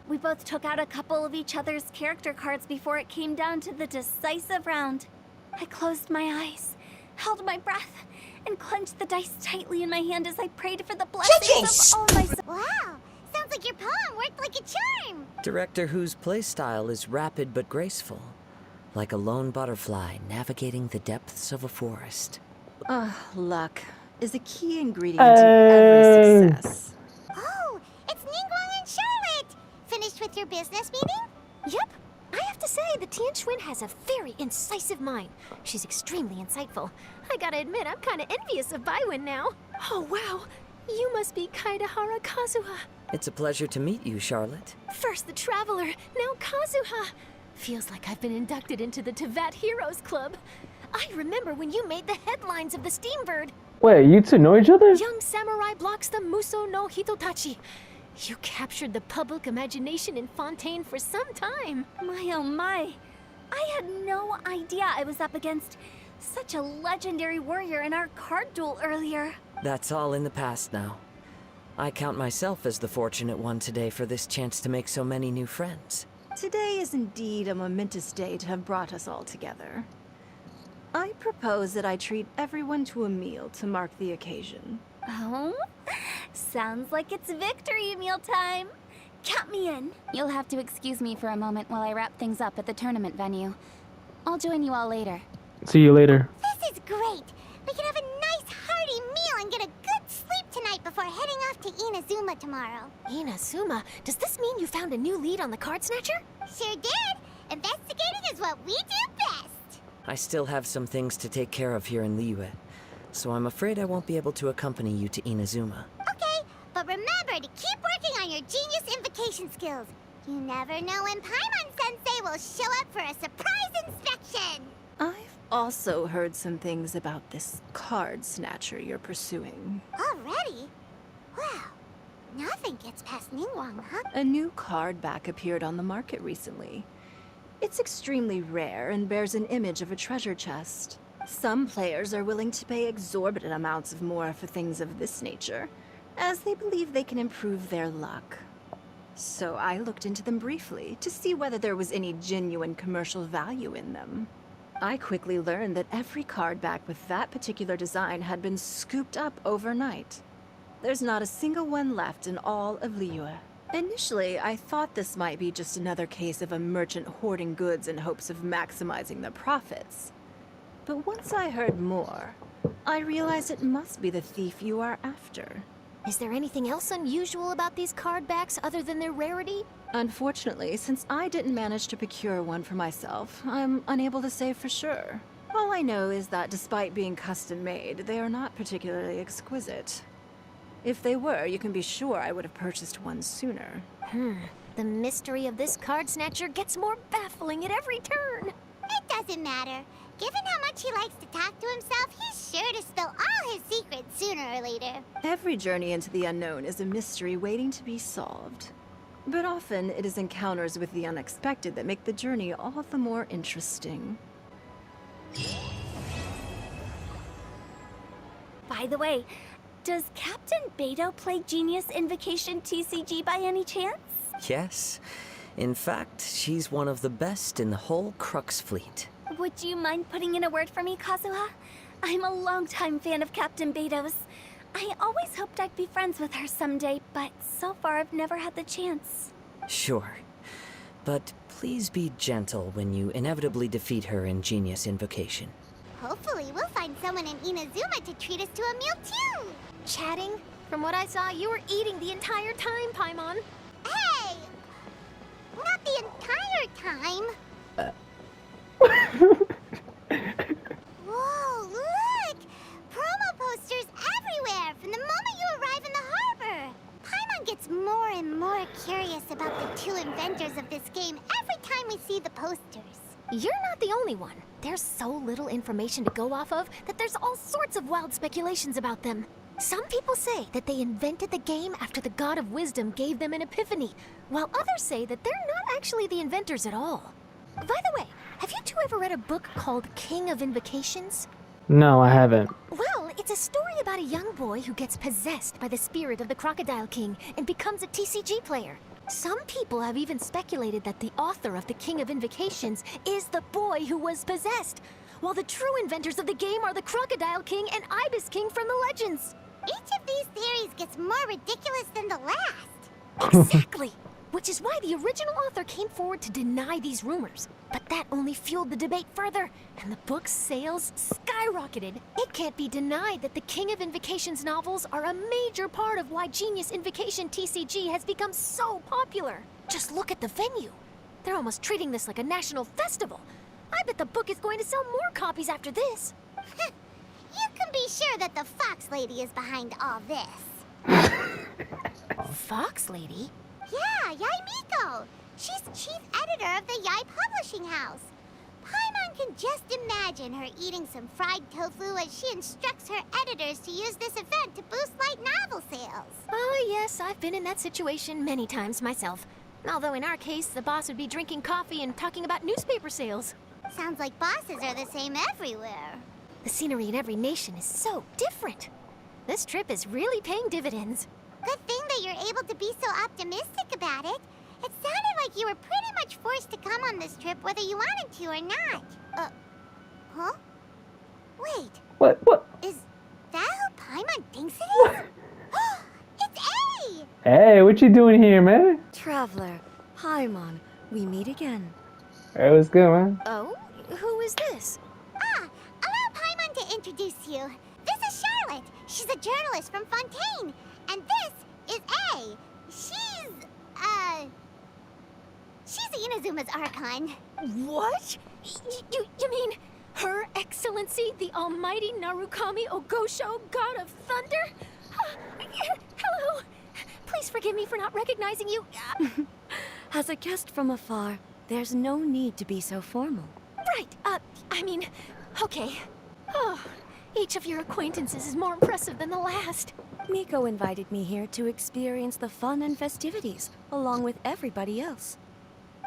We both took out a couple of each other's character cards before it came down to the decisive round. I closed my eyes, held my breath, and clenched the dice tightly in my hand as I prayed for the blessings of all my... Wow, sounds like your poem worked like a charm. Director Who's playstyle is rapid but graceful, like a lone butterfly navigating the depths of a forest. Luck is a key ingredient to every success. Oh, it's Ningguang and Charlotte. Finished with your business meeting? Yep. I have to say, the Tianquan has a very incisive mind. She's extremely insightful. I gotta admit, I'm kinda envious of Baiwen now. Oh, wow. You must be Kaidahara Kazuha. It's a pleasure to meet you, Charlotte. First the Traveler, now Kazuha. Feels like I've been inducted into the Tevat Heroes Club. I remember when you made the headlines of the Steambird. Wait, you two know each other? Young samurai blocks the Muso no Hitotachi. You captured the public imagination in Fontaine for some time. My oh my. I had no idea I was up against such a legendary warrior in our card duel earlier. That's all in the past now. I count myself as the fortunate one today for this chance to make so many new friends. Today is indeed a momentous day to have brought us all together. I propose that I treat everyone to a meal to mark the occasion. Oh? Sounds like it's victory meal time. Count me in. You'll have to excuse me for a moment while I wrap things up at the tournament venue. I'll join you all later. See you later. This is great. We can have a nice hearty meal and get a good sleep tonight before heading off to Inazuma tomorrow. Inazuma? Does this mean you found a new lead on the Card Snatcher? Sure did. Investigating is what we do best. I still have some things to take care of here in Liyue, so I'm afraid I won't be able to accompany you to Inazuma. Okay, but remember to keep working on your genius invocation skills. You never know when Paimon-sensei will show up for a surprise inspection. I've also heard some things about this card snatcher you're pursuing. Already? Wow, nothing gets past Ningguang, huh? A new card back appeared on the market recently. It's extremely rare and bears an image of a treasure chest. Some players are willing to pay exorbitant amounts of more for things of this nature, as they believe they can improve their luck. So I looked into them briefly to see whether there was any genuine commercial value in them. I quickly learned that every card back with that particular design had been scooped up overnight. There's not a single one left in all of Liyue. Initially, I thought this might be just another case of a merchant hoarding goods in hopes of maximizing their profits. But once I heard more, I realized it must be the thief you are after. Is there anything else unusual about these card backs other than their rarity? Unfortunately, since I didn't manage to procure one for myself, I'm unable to say for sure. All I know is that despite being custom-made, they are not particularly exquisite. If they were, you can be sure I would have purchased one sooner. The mystery of this card snatcher gets more baffling at every turn. It doesn't matter. Given how much he likes to talk to himself, he's sure to spill all his secrets sooner or later. Every journey into the unknown is a mystery waiting to be solved. But often, it is encounters with the unexpected that make the journey all the more interesting. By the way, Does Captain Beto play Genius Invocation TCG by any chance? Yes. In fact, she's one of the best in the whole Crux fleet. Would you mind putting in a word for me, Kazuha? I'm a longtime fan of Captain Beto's. I always hoped I'd be friends with her someday, but so far I've never had the chance. Sure. But please be gentle when you inevitably defeat her in Genius Invocation. Hopefully, we'll find someone in Inazuma to treat us to a meal too. Chatting? From what I saw, you were eating the entire time, Paimon. Hey! Not the entire time. Whoa, look! Promo posters everywhere from the moment you arrive in the harbor. Paimon gets more and more curious about the two inventors of this game every time we see the posters. You're not the only one. There's so little information to go off of that there's all sorts of wild speculations about them. Some people say that they invented the game after the God of Wisdom gave them an epiphany, while others say that they're not actually the inventors at all. By the way, have you two ever read a book called King of Invocations? No, I haven't. Well, it's a story about a young boy who gets possessed by the spirit of the Crocodile King and becomes a TCG player. Some people have even speculated that the author of the King of Invocations is the boy who was possessed, while the true inventors of the game are the Crocodile King and Ibis King from the legends. Each of these theories gets more ridiculous than the last. Exactly! Which is why the original author came forward to deny these rumors. But that only fueled the debate further, and the book's sales skyrocketed. It can't be denied that the King of Invocations novels are a major part of why Genius Invocation TCG has become so popular. Just look at the venue. They're almost treating this like a national festival. I bet the book is going to sell more copies after this. You can be sure that the Fox Lady is behind all this. Fox Lady? Yeah, Yai Miko. She's chief editor of the Yai Publishing House. Paimon can just imagine her eating some fried tofu as she instructs her editors to use this event to boost light novel sales. Oh yes, I've been in that situation many times myself. Although in our case, the boss would be drinking coffee and talking about newspaper sales. Sounds like bosses are the same everywhere. The scenery in every nation is so different. This trip is really paying dividends. Good thing that you're able to be so optimistic about it. It sounded like you were pretty much forced to come on this trip whether you wanted to or not. Huh? Wait. What? Is that who Paimon thinks it is? It's A! Hey, what you doing here, man? Traveler, Paimon, we meet again. Hey, what's good, man? Oh? Who is this? Allow Paimon to introduce you. This is Charlotte. She's a journalist from Fontaine. And this is A. She's Inazuma's Archon. What? You mean Her Excellency, the Almighty Narukami Ogosho, God of Thunder? Hello. Please forgive me for not recognizing you. As a guest from afar, there's no need to be so formal. Right. Okay. Oh, each of your acquaintances is more impressive than the last. Miko invited me here to experience the fun and festivities, along with everybody else.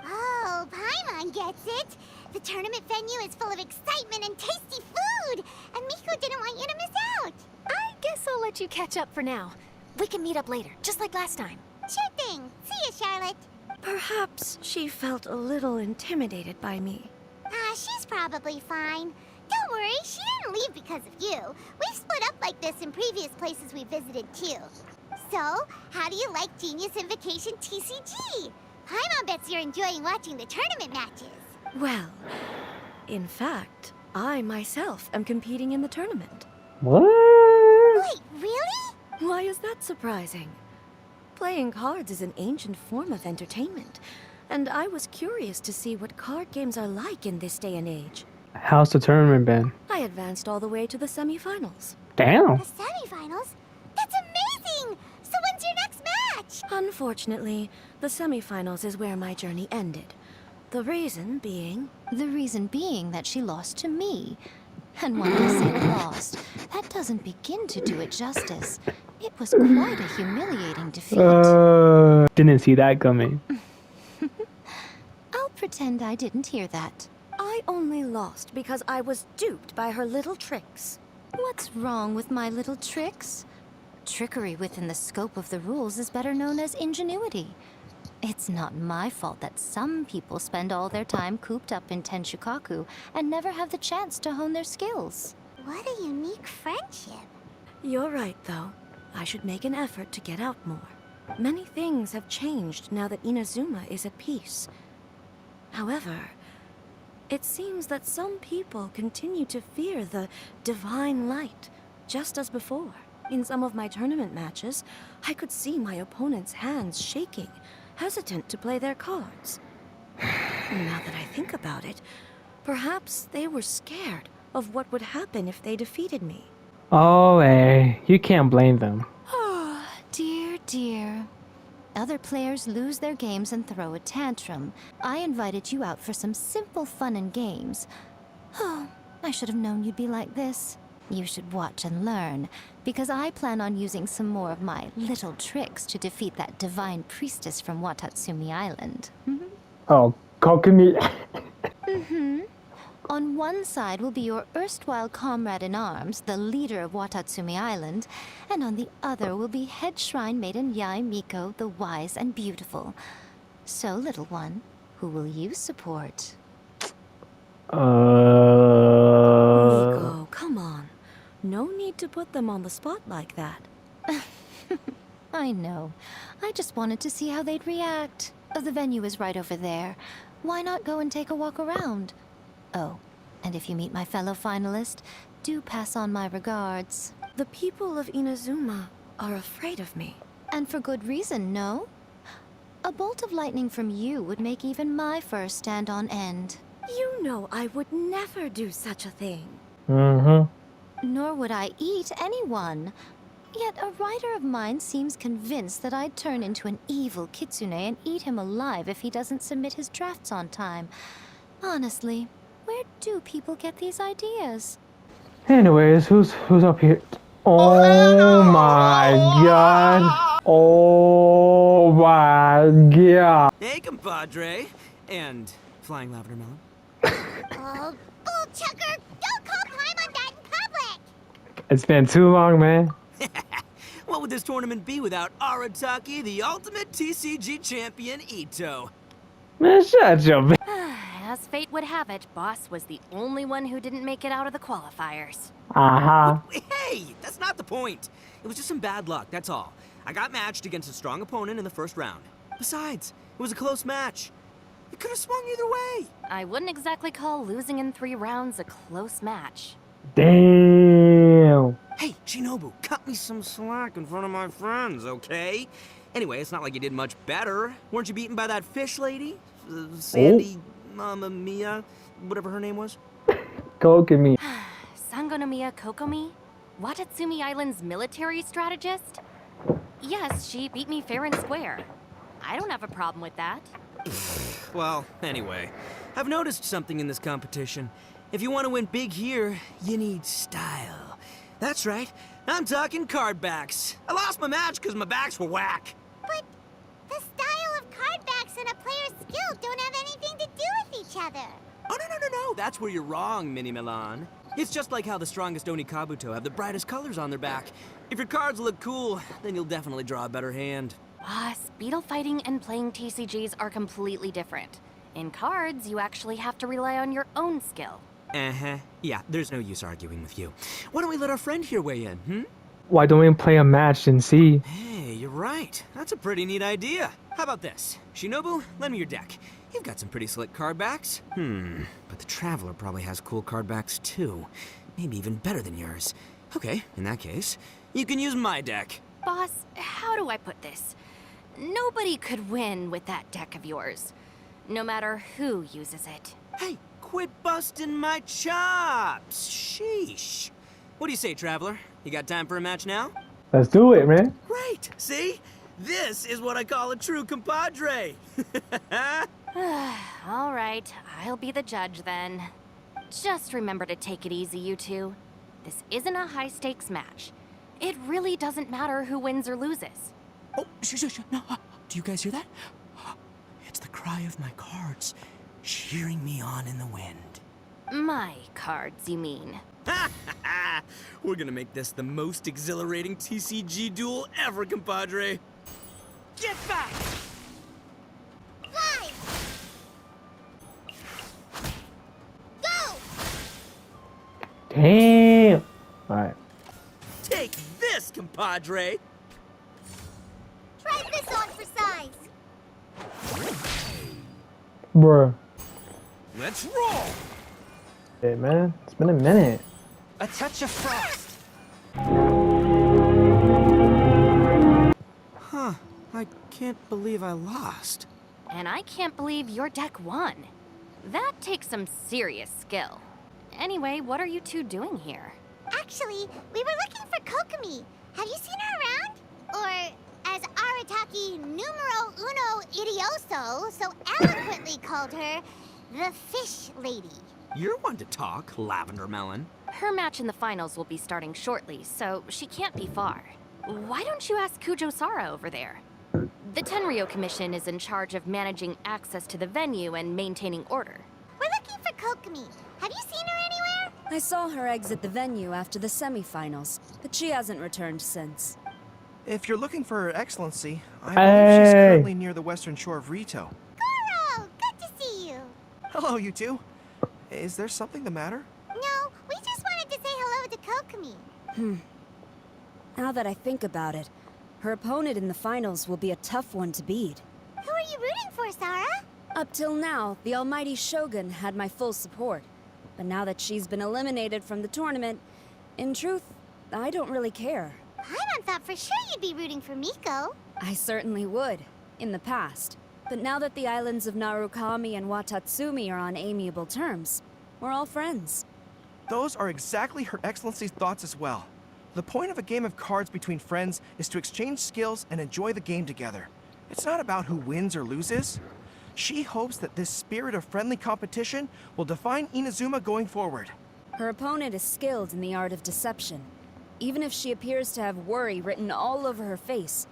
Oh, Paimon gets it. The tournament venue is full of excitement and tasty food, and Miko didn't want you to miss out. I guess I'll let you catch up for now. We can meet up later, just like last time. Sure thing. See you, Charlotte. Perhaps she felt a little intimidated by me. She's probably fine. Don't worry, she didn't leave because of you. We've split up like this in previous places we visited, too. So, how do you like Genius Invocation TCG? Paimon bets you're enjoying watching the tournament matches. Well, in fact, I myself am competing in the tournament. What? Wait, really? Why is that surprising? Playing cards is an ancient form of entertainment, and I was curious to see what card games are like in this day and age. How's the tournament been? I advanced all the way to the semifinals. Damn. The semifinals? That's amazing! So when's your next match? Unfortunately, the semifinals is where my journey ended. The reason being... The reason being that she lost to me. And when I say lost, that doesn't begin to do it justice. It was quite a humiliating defeat. Didn't see that coming. I'll pretend I didn't hear that. I only lost because I was duped by her little tricks. What's wrong with my little tricks? Trickery within the scope of the rules is better known as ingenuity. It's not my fault that some people spend all their time cooped up in Tenshukaku and never have the chance to hone their skills. What a unique friendship. You're right, though. I should make an effort to get out more. Many things have changed now that Inazuma is at peace. However, it seems that some people continue to fear the divine light, just as before. In some of my tournament matches, I could see my opponent's hands shaking, hesitant to play their cards. Now that I think about it, perhaps they were scared of what would happen if they defeated me. Oh, hey, you can't blame them. Oh, dear, dear. Other players lose their games and throw a tantrum. I invited you out for some simple fun and games. Oh, I should have known you'd be like this. You should watch and learn, because I plan on using some more of my little tricks to defeat that divine priestess from Watatsumi Island. Oh, Kokumi. On one side will be your erstwhile comrade in arms, the leader of Watatsumi Island, and on the other will be head shrine maiden Yae Miko, the wise and beautiful. So, little one, who will you support? Miko, come on. No need to put them on the spot like that. I know. I just wanted to see how they'd react. The venue is right over there. Why not go and take a walk around? Oh, and if you meet my fellow finalist, do pass on my regards. The people of Inazuma are afraid of me. And for good reason, no? A bolt of lightning from you would make even my fur stand on end. You know I would never do such a thing. Nor would I eat anyone. Yet a writer of mine seems convinced that I'd turn into an evil kitsune and eat him alive if he doesn't submit his drafts on time. Honestly, where do people get these ideas? Anyways, who's up here? Oh my god. Oh my god. Hey, compadre. And flying lavender melon. Oh, bull chucker! Don't call Paimon that in public! It's been too long, man. What would this tournament be without Arataki, the ultimate TCG champion, Ito? Man, shut your b- As fate would have it, Boss was the only one who didn't make it out of the qualifiers. Hey, that's not the point. It was just some bad luck, that's all. I got matched against a strong opponent in the first round. Besides, it was a close match. It could have swung either way. I wouldn't exactly call losing in 3 rounds a close match. Damn. Hey, Shinobu, cut me some slack in front of my friends, okay? Anyway, it's not like you did much better. Weren't you beaten by that fish lady? Sandy, Mamma Mia, whatever her name was? Kokumi. Sangonomiya Kokomi? Watatsumi Island's military strategist? Yes, she beat me fair and square. I don't have a problem with that. Well, anyway, I've noticed something in this competition. If you want to win big here, you need style. That's right, I'm talking card backs. I lost my match because my backs were whack. But the style of card backs and a player's skill don't have anything to do with each other. Oh, no, that's where you're wrong, Mini Milan. It's just like how the strongest Oni Kabuto have the brightest colors on their back. If your cards look cool, then you'll definitely draw a better hand. Beetle fighting and playing TCGs are completely different. In cards, you actually have to rely on your own skill. Yeah, there's no use arguing with you. Why don't we let our friend here weigh in, Why don't we play a match and see? Hey, you're right. That's a pretty neat idea. How about this? Shinobu, lend me your deck. You've got some pretty slick card backs. But the Traveler probably has cool card backs too. Maybe even better than yours. Okay, in that case, you can use my deck. Boss, how do I put this? Nobody could win with that deck of yours, no matter who uses it. Hey, quit busting my chops! Sheesh. What do you say, Traveler? You got time for a match now? Let's do it, man. Great! See? This is what I call a true compadre! All right, I'll be the judge then. Just remember to take it easy, you two. This isn't a high-stakes match. It really doesn't matter who wins or loses. Oh, shh, no. Do you guys hear that? It's the cry of my cards, cheering me on in the wind. My cards, you mean? We're gonna make this the most exhilarating TCG duel ever, compadre. Get back! Fly! Go! Damn. All right. Take this, compadre! Try this on for size. Bruh. Let's roll! Hey, man. It's been a minute. A touch of frost. Huh. I can't believe I lost. And I can't believe your deck won. That takes some serious skill. Anyway, what are you two doing here? Actually, we were looking for Kokomi. Have you seen her around? Or, as Arataki numero uno idioso so eloquently called her, the Fish Lady. You're one to talk, Lavender Melon. Her match in the finals will be starting shortly, so she can't be far. Why don't you ask Kujo Sara over there? The Tenryo Commission is in charge of managing access to the venue and maintaining order. We're looking for Kokomi. Have you seen her anywhere? I saw her exit the venue after the semifinals, but she hasn't returned since. If you're looking for Her Excellency, I believe she's currently near the western shore of Rito. Goro! Good to see you. Hello, you two. Is there something the matter? No, we just wanted to say hello to Kokomi. Now that I think about it, her opponent in the finals will be a tough one to beat. Who are you rooting for, Sara? Up till now, the almighty Shogun had my full support. But now that she's been eliminated from the tournament, in truth, I don't really care. Paimon thought for sure you'd be rooting for Miko. I certainly would, in the past. But now that the islands of Narukami and Watatsumi are on amiable terms, we're all friends. Those are exactly Her Excellency's thoughts as well. The point of a game of cards between friends is to exchange skills and enjoy the game together. It's not about who wins or loses. She hopes that this spirit of friendly competition will define Inazuma going forward. Her opponent is skilled in the art of deception. Even if she appears to have worry written all over her face,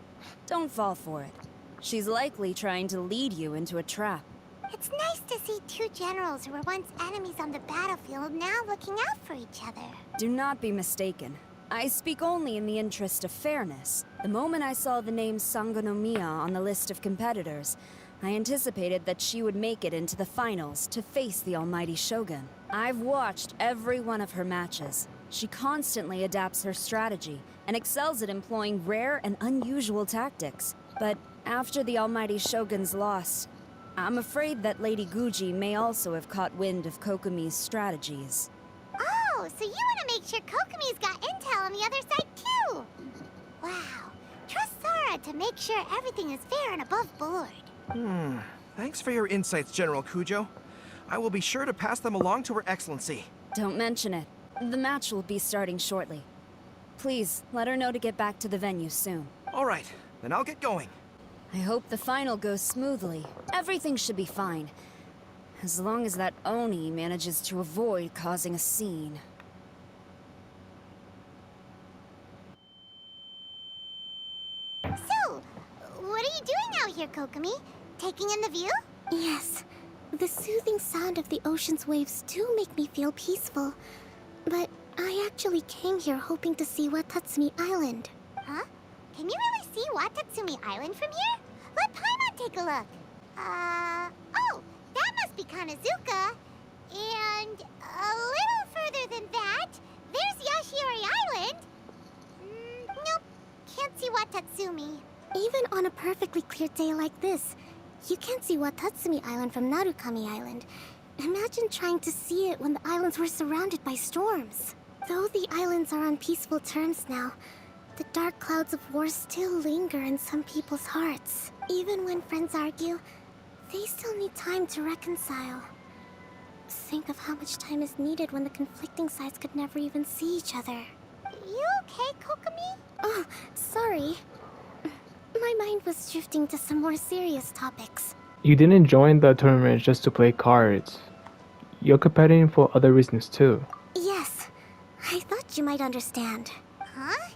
don't fall for it. She's likely trying to lead you into a trap. It's nice to see two generals who were once enemies on the battlefield now looking out for each other. Do not be mistaken. I speak only in the interest of fairness. The moment I saw the name Sangonomiya on the list of competitors, I anticipated that she would make it into the finals to face the almighty Shogun. I've watched every one of her matches. She constantly adapts her strategy and excels at employing rare and unusual tactics. But after the almighty Shogun's loss, I'm afraid that Lady Guji may also have caught wind of Kokomi's strategies. Oh, so you want to make sure Kokomi's got intel on the other side too? Wow. Trust Sara to make sure everything is fair and above board. Thanks for your insights, General Kujo. I will be sure to pass them along to Her Excellency. Don't mention it. The match will be starting shortly. Please, let her know to get back to the venue soon. All right, then I'll get going. I hope the final goes smoothly. Everything should be fine. As long as that Oni manages to avoid causing a scene. So, what are you doing out here, Kokomi? Taking in the view? Yes. The soothing sound of the ocean's waves do make me feel peaceful. But I actually came here hoping to see Watatsumi Island. Huh? Can you really see Watatsumi Island from here? Let Paimon take a look. Oh, that must be Kanazuka. And a little further than that, there's Yashiori Island. Nope, can't see Watatsumi. Even on a perfectly clear day like this, you can't see Watatsumi Island from Narukami Island. Imagine trying to see it when the islands were surrounded by storms. Though the islands are on peaceful terms now, the dark clouds of war still linger in some people's hearts. Even when friends argue, they still need time to reconcile. Think of how much time is needed when the conflicting sides could never even see each other. You okay, Kokomi? Oh, sorry. My mind was drifting to some more serious topics. You didn't join the tournament just to play cards. You're competing for other reasons too. Yes, I thought you might understand. Huh?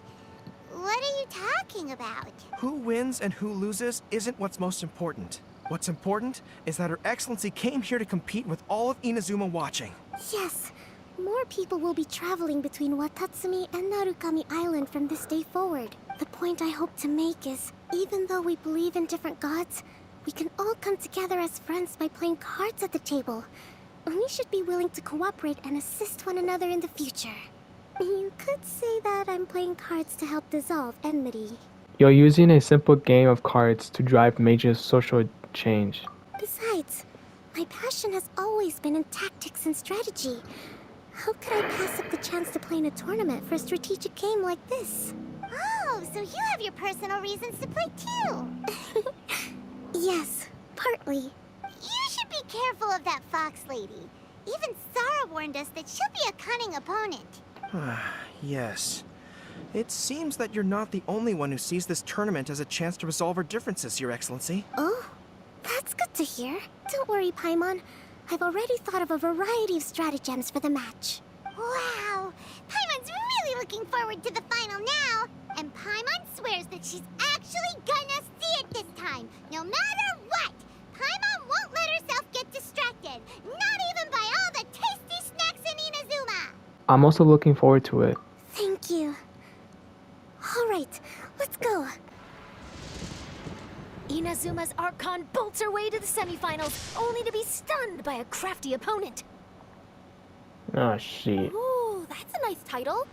What are you talking about? Who wins and who loses isn't what's most important. What's important is that Her Excellency came here to compete with all of Inazuma watching. Yes, more people will be traveling between Watatsumi and Narukami Island from this day forward. The point I hope to make is, even though we believe in different gods, we can all come together as friends by playing cards at the table. We should be willing to cooperate and assist one another in the future. You could say that I'm playing cards to help dissolve enmity. You're using a simple game of cards to drive major social change. Besides, my passion has always been in tactics and strategy. How could I pass up the chance to play in a tournament for a strategic game like this? Oh, so you have your personal reasons to play too. Yes, partly. You should be careful of that fox lady. Even Sarah warned us that she'll be a cunning opponent. Yes. It seems that you're not the only one who sees this tournament as a chance to resolve our differences, Your Excellency. Oh, that's good to hear. Don't worry, Paimon. I've already thought of a variety of stratagems for the match. Wow! Paimon's really looking forward to the final now! And Paimon swears that she's actually gonna see it this time, no matter what! Paimon won't let herself get distracted, not even by all the tasty snacks in Inazuma! I'm also looking forward to it. Thank you. Alright, let's go. Inazuma's Archon bolts her way to the semifinals, only to be stunned by a crafty opponent. Oh, shit. Ooh, that's a nice title.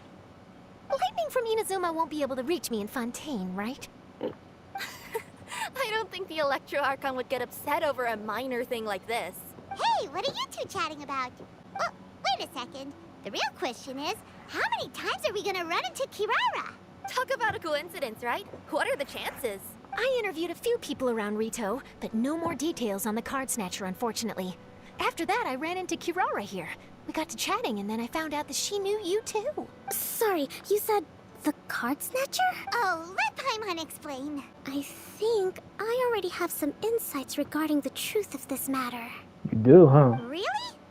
Lightning from Inazuma won't be able to reach me in Fontaine, right? I don't think the Electro Archon would get upset over a minor thing like this. Hey, what are you two chatting about? Oh, wait a second. The real question is, how many times are we gonna run into Kirara? Talk about a coincidence, right? What are the chances? I interviewed a few people around Rito, but no more details on the card snatcher, unfortunately. After that, I ran into Kirara here. We got to chatting, and then I found out that she knew you too. Sorry, you said the card snatcher? Oh, let Paimon explain. I think I already have some insights regarding the truth of this matter. You do, huh? Really?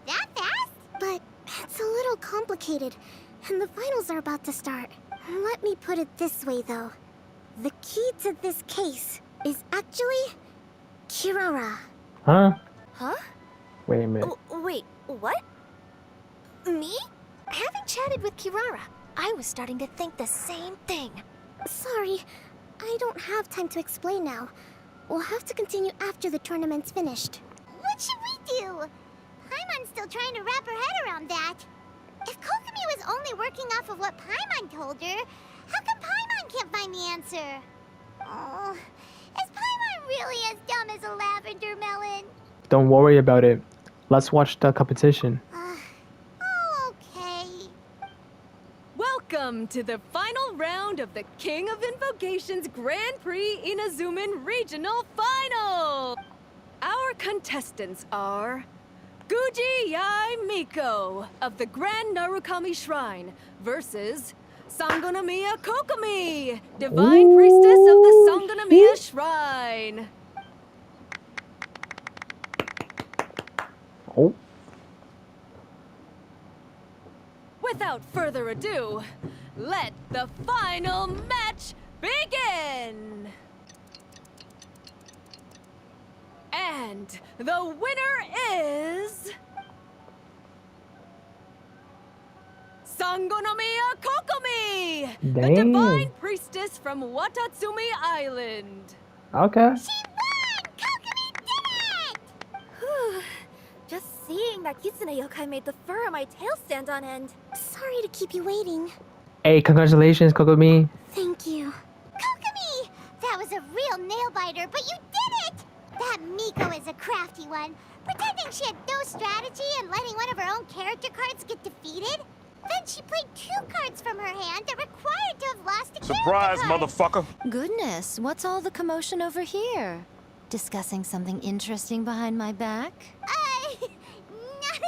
That fast? But it's a little complicated, and the finals are about to start. Let me put it this way, though. The key to this case is actually Kirara. Huh? Huh? Wait a minute. Wait, what? Me? Having chatted with Kirara, I was starting to think the same thing. Sorry, I don't have time to explain now. We'll have to continue after the tournament's finished. What should we do? Paimon's still trying to wrap her head around that. If Kokomi was only working off of what Paimon told her, how come Paimon can't find the answer? Oh, is Paimon really as dumb as a lavender melon? Don't worry about it. Let's watch the competition. Oh, okay. Welcome to the final round of the King of Invocations Grand Prix Inazuman Regional Final! Our contestants are Guji Yai Miko of the Grand Narukami Shrine versus Sangonomiya Kokomi, Divine Priestess of the Sangonomiya Shrine. Oh. Without further ado, let the final match begin! And the winner is... Sangonomiya Kokomi, the Damn. Divine Priestess from Watatsumi Island. Okay. Just seeing that Kitsune yokai made the fur on my tail stand on end. Sorry to keep you waiting. Hey, congratulations, Kokomi. Thank you. Kokomi! That was a real nail-biter, but you did it! That Miko is a crafty one, pretending she had no strategy and letting one of her own character cards get defeated. Then she played 2 cards from her hand that required to have lost a Surprise, character card. motherfucker! Goodness, what's all the commotion over here? Discussing something interesting behind my back? Not at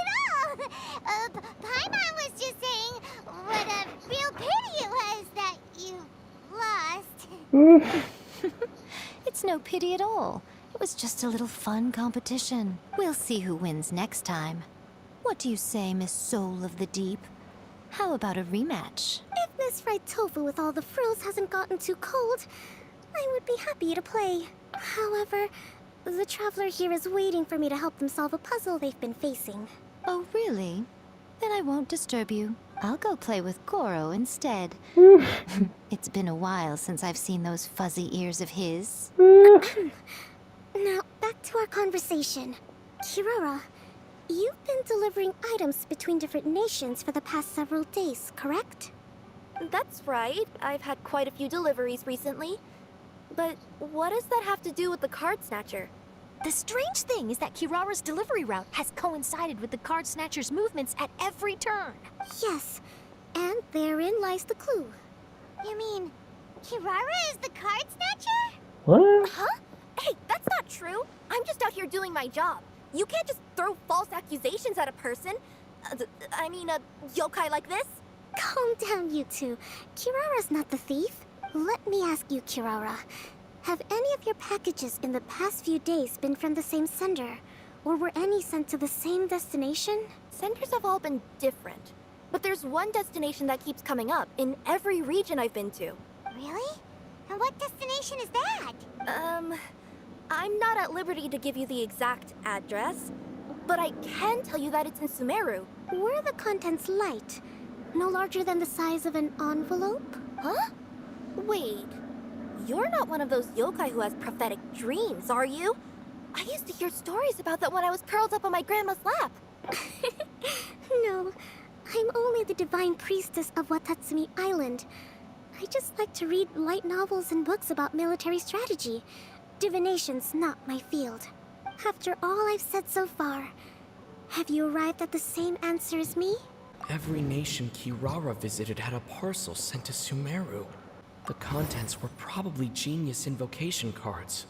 all. Paimon was just saying what a real pity it was that you lost. It's no pity at all. It was just a little fun competition. We'll see who wins next time. What do you say, Miss Soul of the Deep? How about a rematch? If Miss Fried Tofu with all the frills hasn't gotten too cold, I would be happy to play. However, the traveler here is waiting for me to help them solve a puzzle they've been facing. Oh, really? Then I won't disturb you. I'll go play with Goro instead. It's been a while since I've seen those fuzzy ears of his. Now, back to our conversation. Kirara, you've been delivering items between different nations for the past several days, correct? That's right. I've had quite a few deliveries recently. But what does that have to do with the card snatcher? The strange thing is that Kirara's delivery route has coincided with the card snatcher's movements at every turn. Yes, and therein lies the clue. You mean, Kirara is the card snatcher? What? Huh? Hey, that's not true. I'm just out here doing my job. You can't just throw false accusations at a person. A yokai like this. Calm down, you two. Kirara's not the thief. Let me ask you, Kirara. Have any of your packages in the past few days been from the same sender? Or were any sent to the same destination? Senders have all been different. But there's one destination that keeps coming up in every region I've been to. Really? And what destination is that? I'm not at liberty to give you the exact address, but I can tell you that it's in Sumeru. Were the contents light? No larger than the size of an envelope? Huh? Wait. You're not one of those yokai who has prophetic dreams, are you? I used to hear stories about that when I was curled up on my grandma's lap. No, I'm only the divine priestess of Watatsumi Island. I just like to read light novels and books about military strategy. Divination's not my field. After all I've said so far, have you arrived at the same answer as me? Every nation Kirara visited had a parcel sent to Sumeru. The contents were probably genius invocation cards.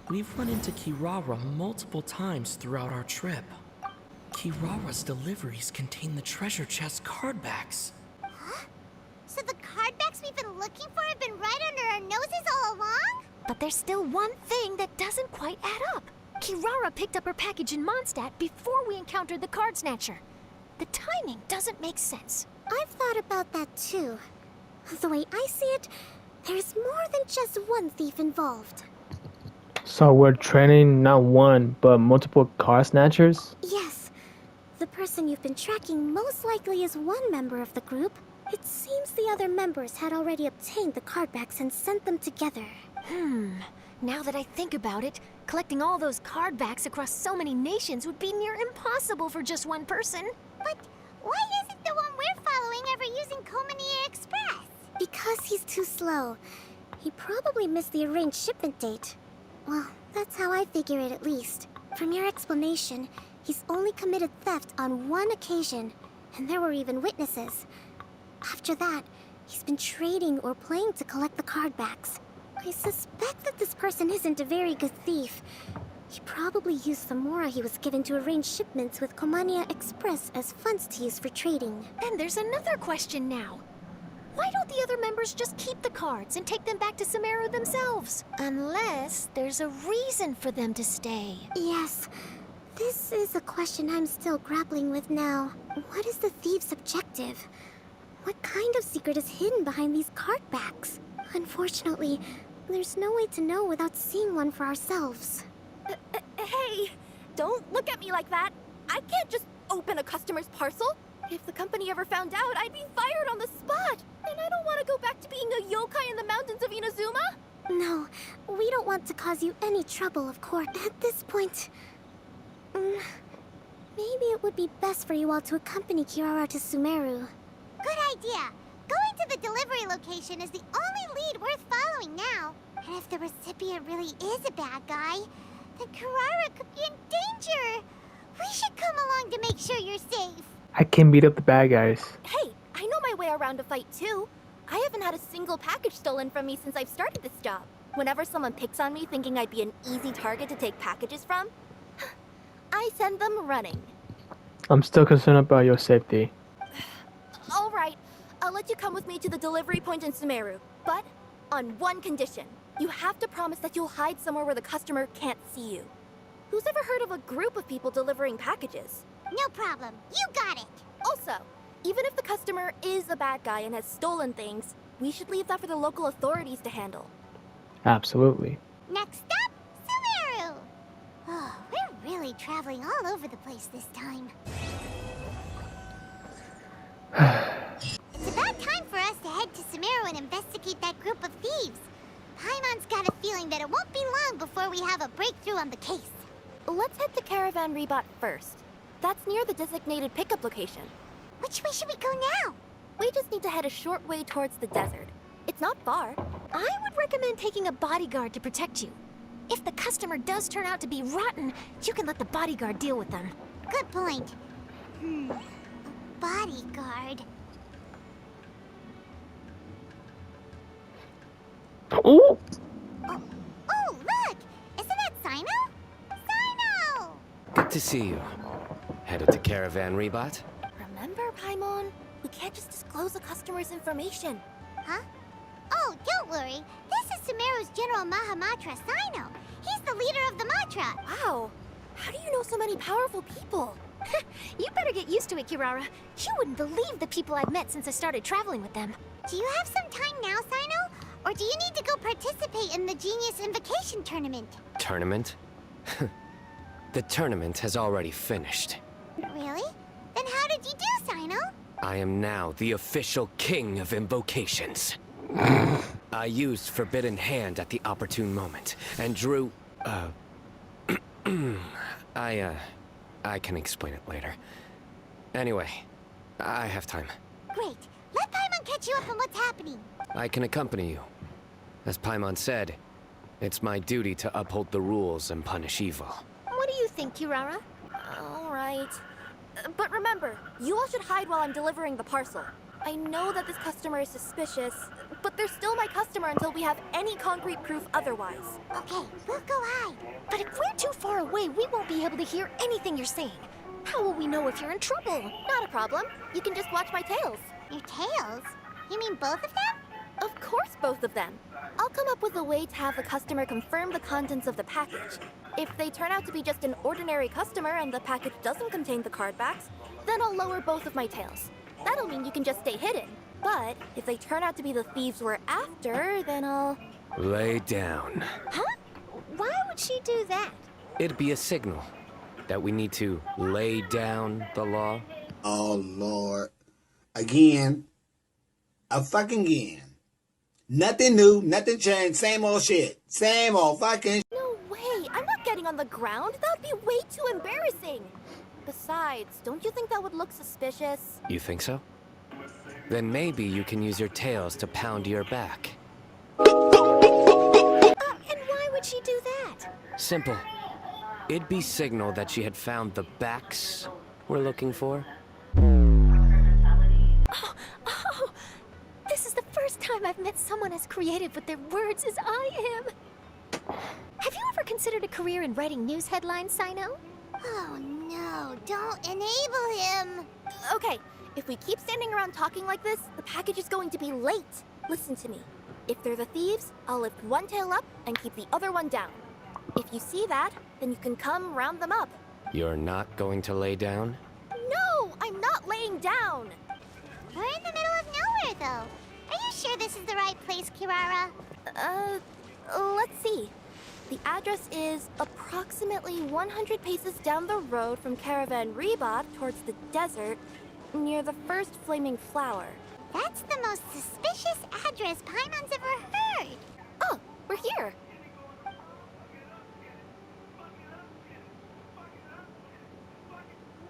We've run into Kirara multiple times throughout our trip. Kirara's deliveries contain the treasure chest card backs. Huh? So the card backs we've been looking for have been right under our noses all along? But there's still one thing that doesn't quite add up. Kirara picked up her package in Mondstadt before we encountered the card snatcher. The timing doesn't make sense. I've thought about that too. The way I see it, there's more than just one thief involved. So we're training not one, but multiple car snatchers? Yes. The person you've been tracking most likely is one member of the group. It seems the other members had already obtained the cardbacks and sent them together. Now that I think about it, collecting all those cardbacks across so many nations would be near impossible for just one person. But why isn't the one we're following ever using culminate Express? Because he's too slow. He probably missed the arranged shipment date. Well, that's how I figure it at least. From your explanation, he's only committed theft on one occasion, and there were even witnesses. After that, he's been trading or playing to collect the cardbacks. I suspect that this person isn't a very good thief. He probably used the mora he was given to arrange shipments with Komania Express as funds to use for trading. And there's another question now. Why don't the other members just keep the cards and take them back to Sumeru themselves? Unless there's a reason for them to stay. Yes, this is a question I'm still grappling with now. What is the thief's objective? What kind of secret is hidden behind these cardbacks? Unfortunately, there's no way to know without seeing one for ourselves. Hey, don't look at me like that. I can't just open a customer's parcel. If the company ever found out, I'd be fired on the spot. And I don't want to go back to being a yokai in the mountains of Inazuma. No, we don't want to cause you any trouble, of course. At this point, maybe it would be best for you all to accompany Kirara to Sumeru. Good idea. Going to the delivery location is the only lead worth following now. And if the recipient really is a bad guy, then Kirara could be in danger. We should come along to make sure you're safe. I can beat up the bad guys. Hey, I know my way around a fight too. I haven't had a single package stolen from me since I've started this job. Whenever someone picks on me thinking I'd be an easy target to take packages from, I send them running. I'm still concerned about your safety. All right, I'll let you come with me to the delivery point in Sumeru, but on one condition. You have to promise that you'll hide somewhere where the customer can't see you. Who's ever heard of a group of people delivering packages? No problem. You got it. Also, even if the customer is a bad guy and has stolen things, we should leave that for the local authorities to handle. Absolutely. Next up, Sumeru. Oh, we're really traveling all over the place this time. Sumeru and investigate that group of thieves. Paimon's got a feeling that it won't be long before we have a breakthrough on the case. Let's head to Caravan Rebot first. That's near the designated pickup location. Which way should we go now? We just need to head a short way towards the desert. It's not far. I would recommend taking a bodyguard to protect you. If the customer does turn out to be rotten, you can let the bodyguard deal with them. Good point. A bodyguard. Oh! Oh, look! Isn't that Sino? Sino! Good to see you. Headed to Caravan Rebot? Remember, Paimon? We can't just disclose a customer's information. Huh? Oh, don't worry. This is Sumeru's General Mahamatra, Sino. He's the leader of the Matra. Wow. How do you know so many powerful people? You better get used to it, Kirara. You wouldn't believe the people I've met since I started traveling with them. Do you have some time now, Sino? Or do you need to go participate in the Genius Invocation Tournament? Tournament? The tournament has already finished. Really? Then how did you do, Sino? I am now the official king of invocations. I used Forbidden Hand at the opportune moment, and drew... I can explain it later. Anyway, I have time. Great. Let Paimon catch you up on what's happening. I can accompany you. As Paimon said, it's my duty to uphold the rules and punish evil. What do you think, Kirara? All right. But remember, you all should hide while I'm delivering the parcel. I know that this customer is suspicious, but they're still my customer until we have any concrete proof otherwise. Okay, we'll go hide. But if we're too far away, we won't be able to hear anything you're saying. How will we know if you're in trouble? Not a problem. You can just watch my tails. Your tails? You mean both of them? Of course, both of them. I'll come up with a way to have the customer confirm the contents of the package. If they turn out to be just an ordinary customer and the package doesn't contain the card backs, then I'll lower both of my tails. That'll mean you can just stay hidden. But if they turn out to be the thieves we're after, then I'll... Lay down. Huh? Why would she do that? It'd be a signal that we need to lay down the law. Oh, Lord. Again. A fucking again. Nothing new, nothing changed, same old shit. Same old fucking... No way! I'm not getting on the ground. That would be way too embarrassing. Besides, don't you think that would look suspicious? You think so? Then maybe you can use your tails to pound your back. And why would she do that? Simple. It'd be signal that she had found the backs we're looking for. Oh, this is the first time I've met someone as creative with their words as I am. Have you ever considered a career in writing news headlines, Sino? Oh no, don't enable him! Okay, if we keep standing around talking like this, the package is going to be late. Listen to me. If they're the thieves, I'll lift one tail up and keep the other one down. If you see that, then you can come round them up. You're not going to lay down? No, I'm not laying down! We're in the middle of nowhere, though. Are you sure this is the right place, Kirara? Let's see. The address is approximately 100 paces down the road from Caravan Rebot towards the desert, near the first flaming flower. That's the most suspicious address Paimon's ever heard. Oh, we're here.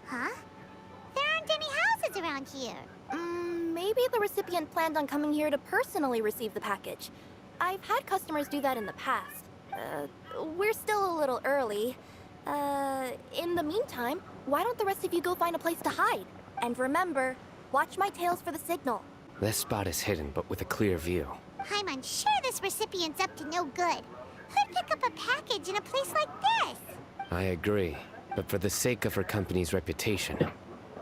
Huh? There aren't any houses around here. Maybe the recipient planned on coming here to personally receive the package. I've had customers do that in the past. We're still a little early. In the meantime, why don't the rest of you go find a place to hide? And remember, watch my tails for the signal. This spot is hidden, but with a clear view. Paimon, sure this recipient's up to no good. Who'd pick up a package in a place like this? I agree, but for the sake of her company's reputation,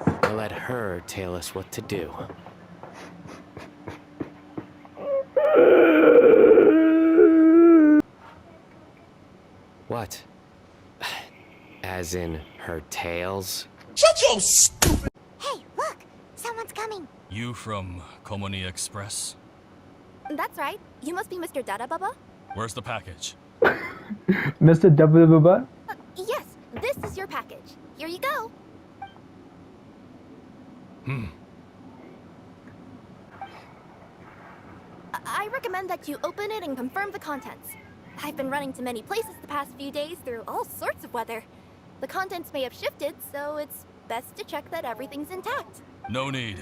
I'll let her tell us what to do. What? As in her tails? Shut your stupid... Hey, look! Someone's coming! You from Komoni Express? That's right. You must be Mr. Dada Baba? Where's the package? Mr. W. Yes, this is your package. Here you go. I recommend that you open it and confirm the contents. I've been running to many places the past few days through all sorts of weather. The contents may have shifted, so it's best to check that everything's intact. No need.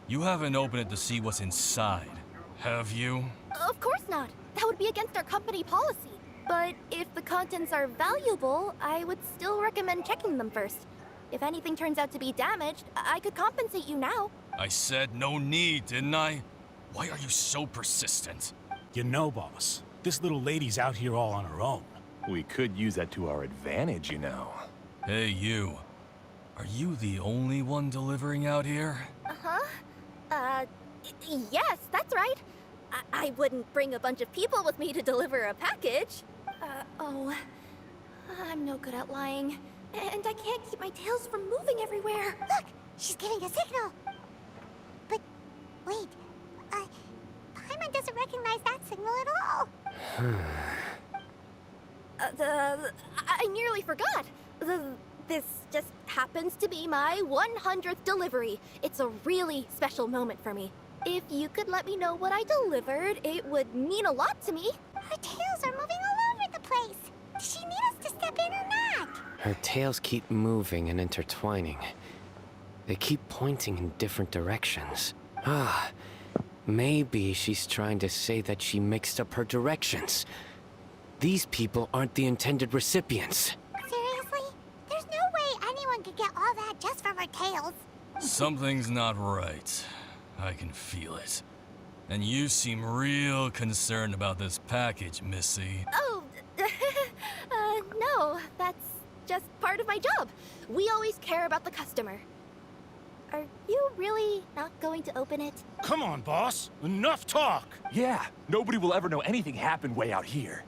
You haven't opened it to see what's inside, have you? Of course not. That would be against our company policy. But if the contents are valuable, I would still recommend checking them first. If anything turns out to be damaged, I could compensate you now. I said no need, didn't I? Why are you so persistent? You know, boss, this little lady's out here all on her own. We could use that to our advantage, you know. Hey, you. Are you the only one delivering out here? Yes, that's right. I wouldn't bring a bunch of people with me to deliver a package. I'm no good at lying. And I can't keep my tails from moving everywhere. Look, she's giving a signal. But, wait, Paimon doesn't recognize that signal at all. I nearly forgot. This just happens to be my 100th delivery. It's a really special moment for me. If you could let me know what I delivered, it would mean a lot to me. Her tails are moving all over the place. Does she need us to step in or not? Her tails keep moving and intertwining. They keep pointing in different directions. Maybe she's trying to say that she mixed up her directions. These people aren't the intended recipients. Seriously? There's no way anyone could get all that just from her tails. Something's not right. I can feel it. And you seem real concerned about this package, Missy. Oh, no, that's just part of my job. We always care about the customer. Are you really not going to open it? Come on, boss. Enough talk. Yeah, nobody will ever know anything happened way out here.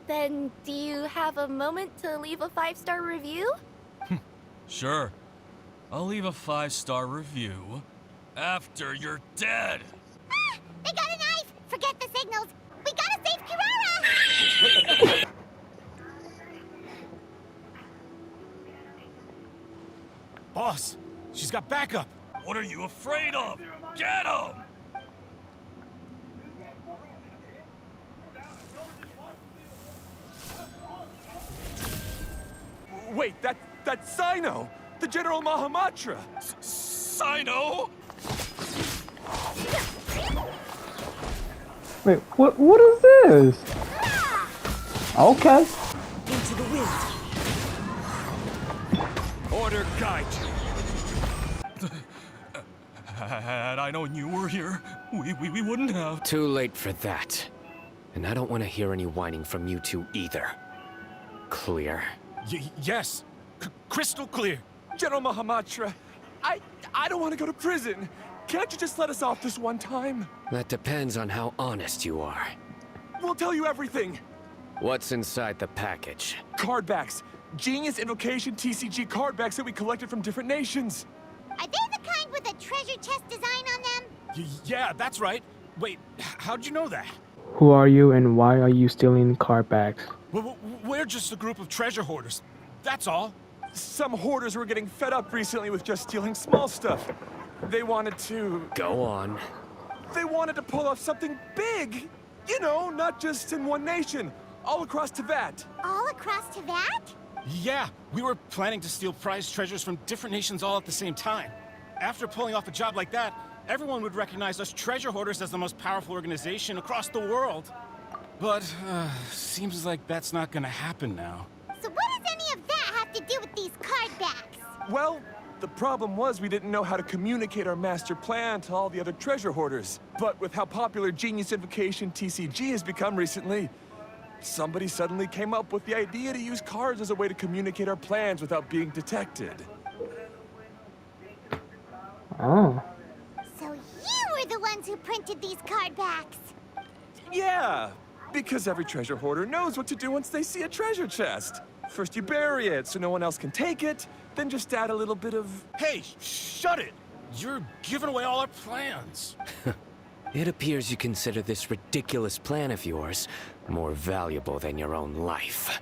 Then do you have a moment to leave a 5-star review? Sure. I'll leave a 5-star review after you're dead. They got a knife! Forget the signals! We gotta save Kirara! Boss, she's got backup. What are you afraid of? Get him! Wait, that's Sino! The General Mahamatra! Sino? Wait, what is this? Okay. Into the wind. Order guide you. Had I known you were here, we wouldn't have. Too late for that. And I don't want to hear any whining from you two either. Clear? Yes. Crystal clear. General Mahamatra, I don't want to go to prison. Can't you just let us off this one time? That depends on how honest you are. We'll tell you everything. What's inside the package? Card backs. Genius Invocation TCG card backs that we collected from different nations. Are they the kind with a treasure chest design on them? Yeah, that's right. Wait, how'd you know that? Who are you and why are you stealing card backs? We're just a group of treasure hoarders. That's all. Some hoarders were getting fed up recently with just stealing small stuff. They wanted to... Go on. They wanted to pull off something big. You know, not just in one nation. All across Teyvat. All across Teyvat? Yeah, we were planning to steal prized treasures from different nations all at the same time. After pulling off a job like that, everyone would recognize us treasure hoarders as the most powerful organization across the world. But, seems like that's not gonna happen now. So what does any of that have to do with these card backs? Well, the problem was we didn't know how to communicate our master plan to all the other treasure hoarders. But with how popular Genius Invocation TCG has become recently, somebody suddenly came up with the idea to use cards as a way to communicate our plans without being detected. Oh. So you were the ones who printed these card backs? Yeah, because every treasure hoarder knows what to do once they see a treasure chest. First you bury it so no one else can take it, then just add a little bit of... Hey, shut it! You're giving away all our plans. It appears you consider this ridiculous plan of yours more valuable than your own life.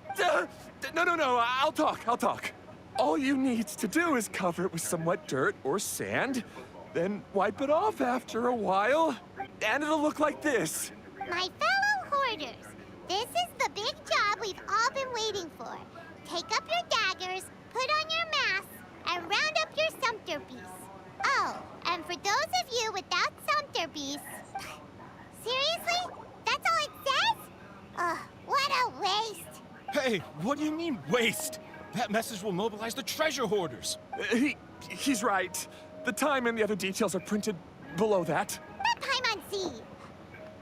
No, I'll talk. All you need to do is cover it with some wet dirt or sand, then wipe it off after a while. And it'll look like this. My fellow hoarders, this is the big job we've all been waiting for. Take up your daggers, put on your masks, and round up your sumpter piece. Oh, and for those of you without sumpter piece... Seriously? That's all it says? Ugh, what a waste. Hey, what do you mean, waste? That message will mobilize the treasure hoarders. He's right. The time and the other details are printed below that. That Paimon Z.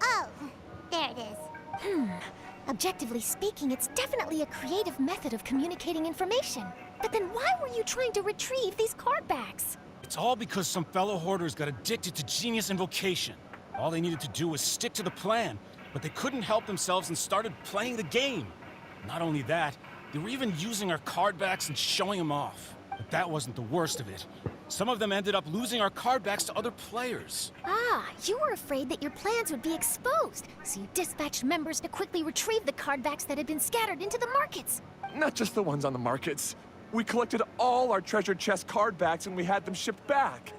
Oh, there it is. Objectively speaking, it's definitely a creative method of communicating information. But then why were you trying to retrieve these card backs? It's all because some fellow hoarders got addicted to Genius Invocation. All they needed to do was stick to the plan, but they couldn't help themselves and started playing the game. Not only that, they were even using our card backs and showing them off. But that wasn't the worst of it. Some of them ended up losing our card backs to other players. Ah, you were afraid that your plans would be exposed, so you dispatched members to quickly retrieve the card backs that had been scattered into the markets. Not just the ones on the markets. We collected all our treasure chest card backs and we had them shipped back.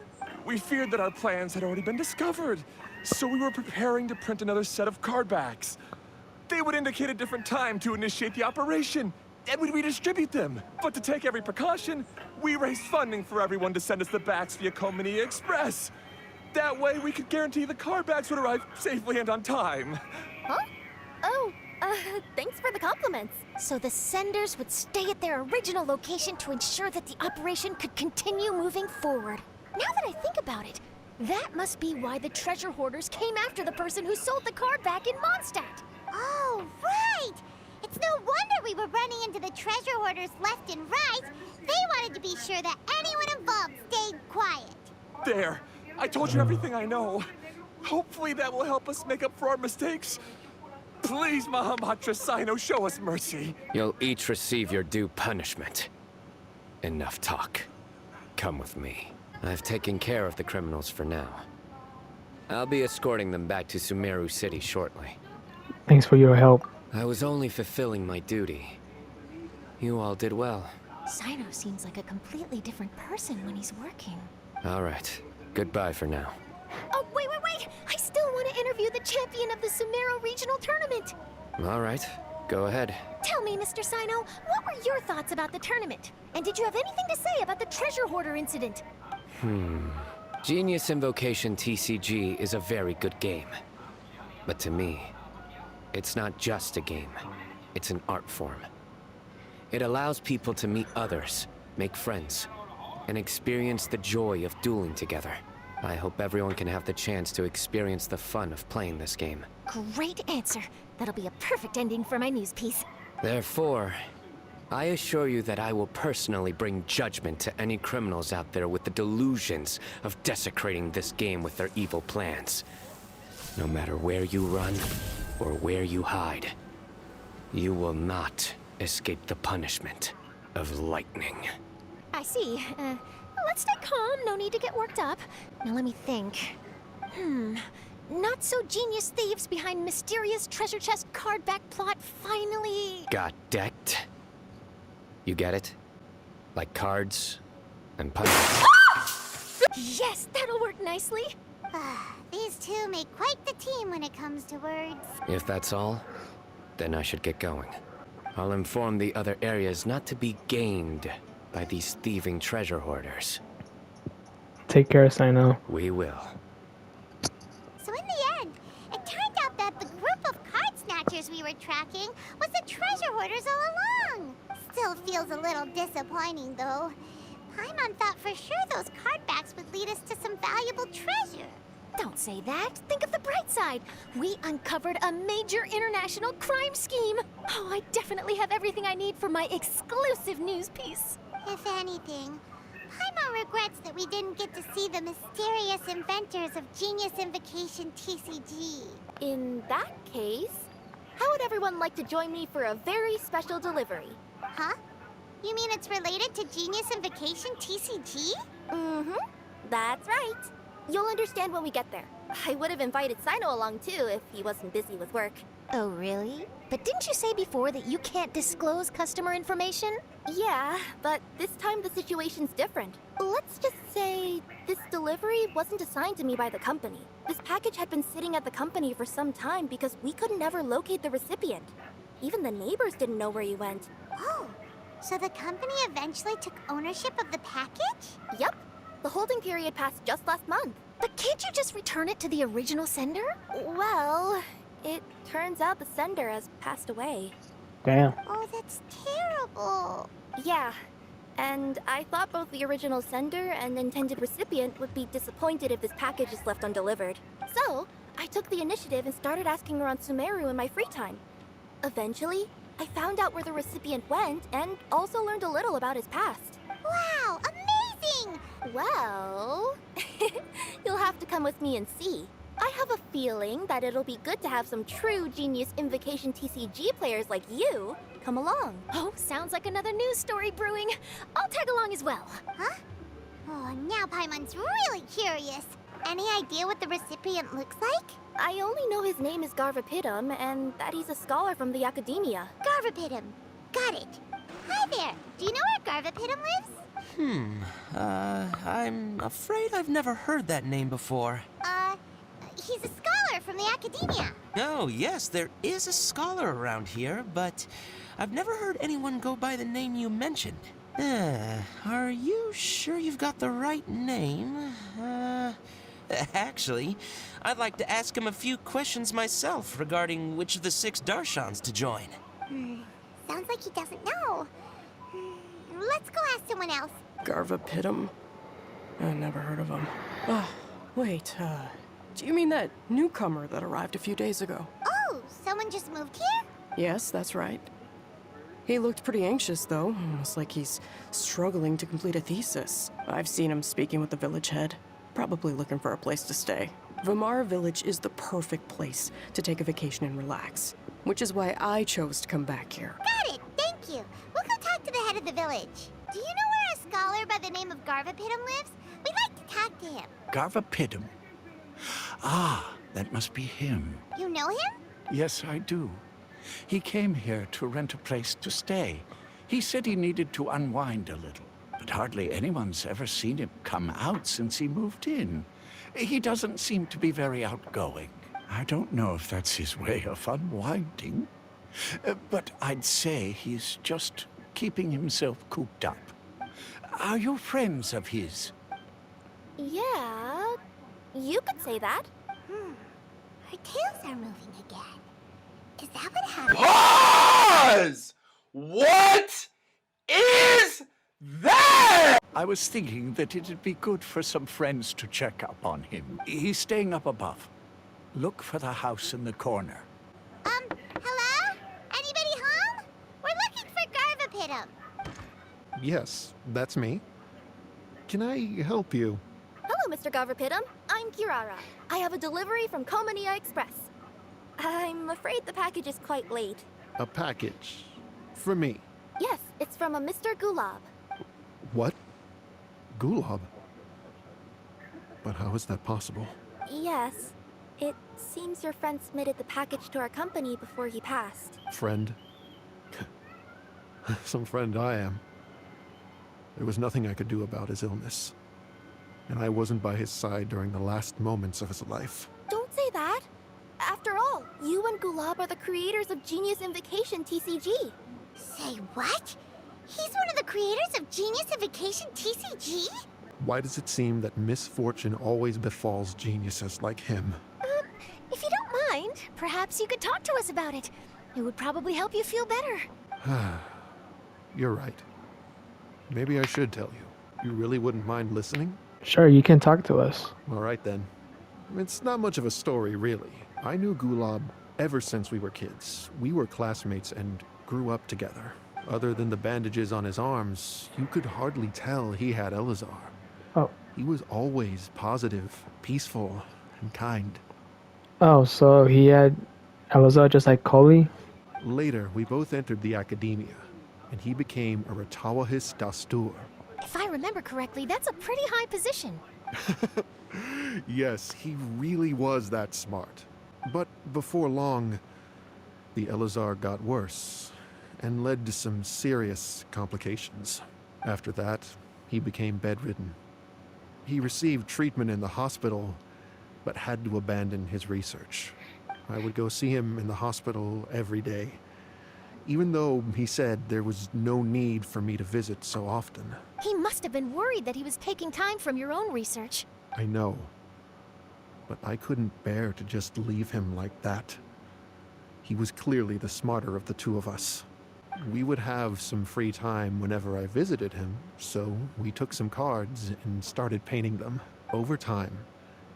We feared that our plans had already been discovered, so we were preparing to print another set of card backs. They would indicate a different time to initiate the operation, and we'd redistribute them. But to take every precaution, we raised funding for everyone to send us the backs via culminate Express. That way, we could guarantee the card backs would arrive safely and on time. Huh? Oh, thanks for the compliments. So the senders would stay at their original location to ensure that the operation could continue moving forward. Now that I think about it, that must be why the treasure hoarders came after the person who sold the card back in Mondstadt. Oh, right! It's no wonder we were running into the treasure hoarders left and right. They wanted to be sure that anyone involved stayed quiet. There. I told you everything I know. Hopefully that will help us make up for our mistakes. Please, Mahamatra Sino, show us mercy. You'll each receive your due punishment. Enough talk. Come with me. I've taken care of the criminals for now. I'll be escorting them back to Sumeru City shortly. Thanks for your help. I was only fulfilling my duty. You all did well. Sino seems like a completely different person when he's working. All right. Goodbye for now. Oh, wait! I still want to interview the champion of the Sumeru Regional Tournament. All right. Go ahead. Tell me, Mr. Sino, what were your thoughts about the tournament? And did you have anything to say about the treasure hoarder incident? Genius Invocation TCG is a very good game. But to me, it's not just a game. It's an art form. It allows people to meet others, make friends, and experience the joy of dueling together. I hope everyone can have the chance to experience the fun of playing this game. Great answer. That'll be a perfect ending for my news piece. Therefore, I assure you that I will personally bring judgment to any criminals out there with the delusions of desecrating this game with their evil plans. No matter where you run or where you hide, you will not escape the punishment of lightning. I see. Let's stay calm. No need to get worked up. Now let me think. Not so genius thieves behind mysterious treasure chest card back plot finally... Got decked? You get it? Like cards and punishment. Yes, that'll work nicely. These two make quite the team when it comes to words. If that's all, then I should get going. I'll inform the other areas not to be gamed by these thieving treasure hoarders. Take care, Sino. We will. So in the end, it turned out that the group of card snatchers we were tracking was the treasure hoarders all along. Still feels a little disappointing, though. Paimon thought for sure those card backs would lead us to some valuable treasure. Don't say that. Think of the bright side. We uncovered a major international crime scheme. Oh, I definitely have everything I need for my exclusive news piece. If anything, Paimon regrets that we didn't get to see the mysterious inventors of Genius Invocation TCG. In that case, how would everyone like to join me for a very special delivery? Huh? You mean it's related to Genius Invocation TCG? Mm-hmm. That's right. You'll understand when we get there. I would have invited Sino along too if he wasn't busy with work. Oh, really? But didn't you say before that you can't disclose customer information? Yeah, but this time the situation's different. Let's just say this delivery wasn't assigned to me by the company. This package had been sitting at the company for some time because we could never locate the recipient. Even the neighbors didn't know where he went. Oh, so the company eventually took ownership of the package? Yep. The holding period passed just last month. But can't you just return it to the original sender? Well, it turns out the sender has passed away. Damn. Oh, that's terrible. Yeah, and I thought both the original sender and intended recipient would be disappointed if this package is left undelivered. So, I took the initiative and started asking around Sumeru in my free time. Eventually, I found out where the recipient went and also learned a little about his past. Wow, amazing! Well, you'll have to come with me and see. I have a feeling that it'll be good to have some true Genius Invocation TCG players like you come along. Oh, sounds like another news story brewing. I'll tag along as well. Huh? Oh, now Paimon's really curious. Any idea what the recipient looks like? I only know his name is Garvapitum and that he's a scholar from the academia. Garvapitum. Got it. Hi there. Do you know where Garvapitum lives? I'm afraid I've never heard that name before. He's a scholar from the academia. Oh, yes, there is a scholar around here, but I've never heard anyone go by the name you mentioned. Are you sure you've got the right name? Actually, I'd like to ask him a few questions myself regarding which of the 6 Darshans to join. Sounds like he doesn't know. Let's go ask someone else. Garvapitum? I never heard of him. Wait, do you mean that newcomer that arrived a few days ago? Oh, someone just moved here? Yes, that's right. He looked pretty anxious, though. Almost like he's struggling to complete a thesis. I've seen him speaking with the village head. Probably looking for a place to stay. Vamara Village is the perfect place to take a vacation and relax, which is why I chose to come back here. Got it, thank you. We'll go talk to the head of the village. Do you know where a scholar by the name of Garvapitum lives? We'd like to talk to him. Garvapitum? Ah, that must be him. You know him? Yes, I do. He came here to rent a place to stay. He said he needed to unwind a little, but hardly anyone's ever seen him come out since he moved in. He doesn't seem to be very outgoing. I don't know if that's his way of unwinding, but I'd say he's just keeping himself cooped up. Are you friends of his? Yeah, you could say that. Her tails are moving again. Is that what happened? Pause! What is that? I was thinking that it'd be good for some friends to check up on him. He's staying up above. Look for the house in the corner. Hello? Anybody home? We're looking for Garvapitum. Yes, that's me. Can I help you? Hello, Mr. Garvapitum. I'm Kirara. I have a delivery from Komania Express. I'm afraid the package is quite late. A package? For me? Yes, it's from a Mr. Gulab. What? Gulab? But how is that possible? Yes. It seems your friend submitted the package to our company before he passed. Friend? Some friend I am. There was nothing I could do about his illness. And I wasn't by his side during the last moments of his life. Don't say that. After all, you and Gulab are the creators of Genius Invocation TCG. Say what? He's one of the creators of Genius Invocation TCG? Why does it seem that misfortune always befalls geniuses like him? If you don't mind, perhaps you could talk to us about it. It would probably help you feel better. You're right. Maybe I should tell you. You really wouldn't mind listening? Sure, you can talk to us. All right then. It's not much of a story, really. I knew Gulab ever since we were kids. We were classmates and grew up together. Other than the bandages on his arms, you could hardly tell he had Elazar. Oh. He was always positive, peaceful, and kind. Oh, so he had Elazar just like Koli? Later, we both entered the academia, and he became a Ratawahis Dastur. If I remember correctly, that's a pretty high position. Yes, he really was that smart. But before long, The Elazar got worse and led to some serious complications. After that, he became bedridden. He received treatment in the hospital, but had to abandon his research. I would go see him in the hospital every day, even though he said there was no need for me to visit so often. He must have been worried that he was taking time from your own research. I know, but I couldn't bear to just leave him like that. He was clearly the smarter of the two of us. We would have some free time whenever I visited him, so we took some cards and started painting them. Over time,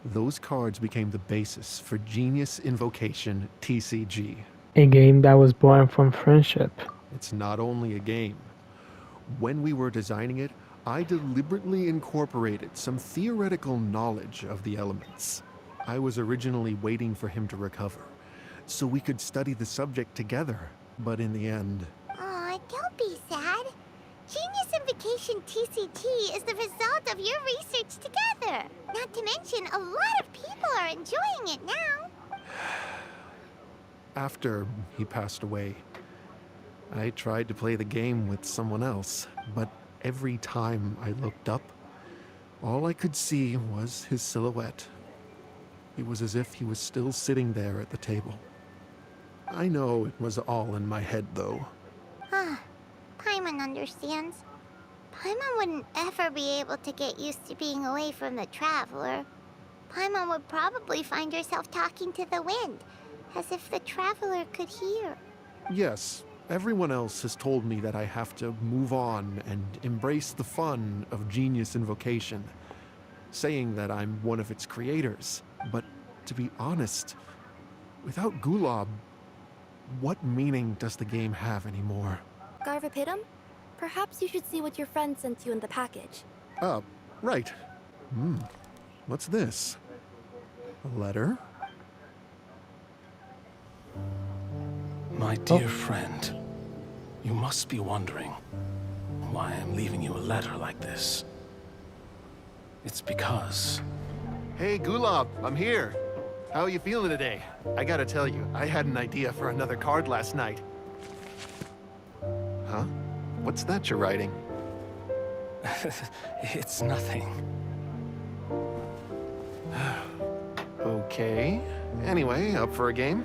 those cards became the basis for Genius Invocation TCG. A game that was born from friendship. It's not only a game. When we were designing it, I deliberately incorporated some theoretical knowledge of the elements. I was originally waiting for him to recover, so we could study the subject together. But in the end... Aw, don't be sad. Genius Invocation TCG is the result of your research together. Not to mention, a lot of people are enjoying it now. After he passed away, I tried to play the game with someone else, but every time I looked up, all I could see was his silhouette. It was as if he was still sitting there at the table. I know it was all in my head, though. Paimon understands. Paimon wouldn't ever be able to get used to being away from the Traveler. Paimon would probably find herself talking to the wind, as if the Traveler could hear. Yes, everyone else has told me that I have to move on and embrace the fun of Genius Invocation, saying that I'm one of its creators. But to be honest, without Gulab, what meaning does the game have anymore? Garvapitum? Perhaps you should see what your friend sent you in the package. Right. What's this? A letter? My dear friend, you must be wondering why I'm leaving you a letter like this. It's because... Hey, Gulab, I'm here. How are you feeling today? I gotta tell you, I had an idea for another card last night. Huh? What's that you're writing? It's nothing. Okay. Anyway, up for a game?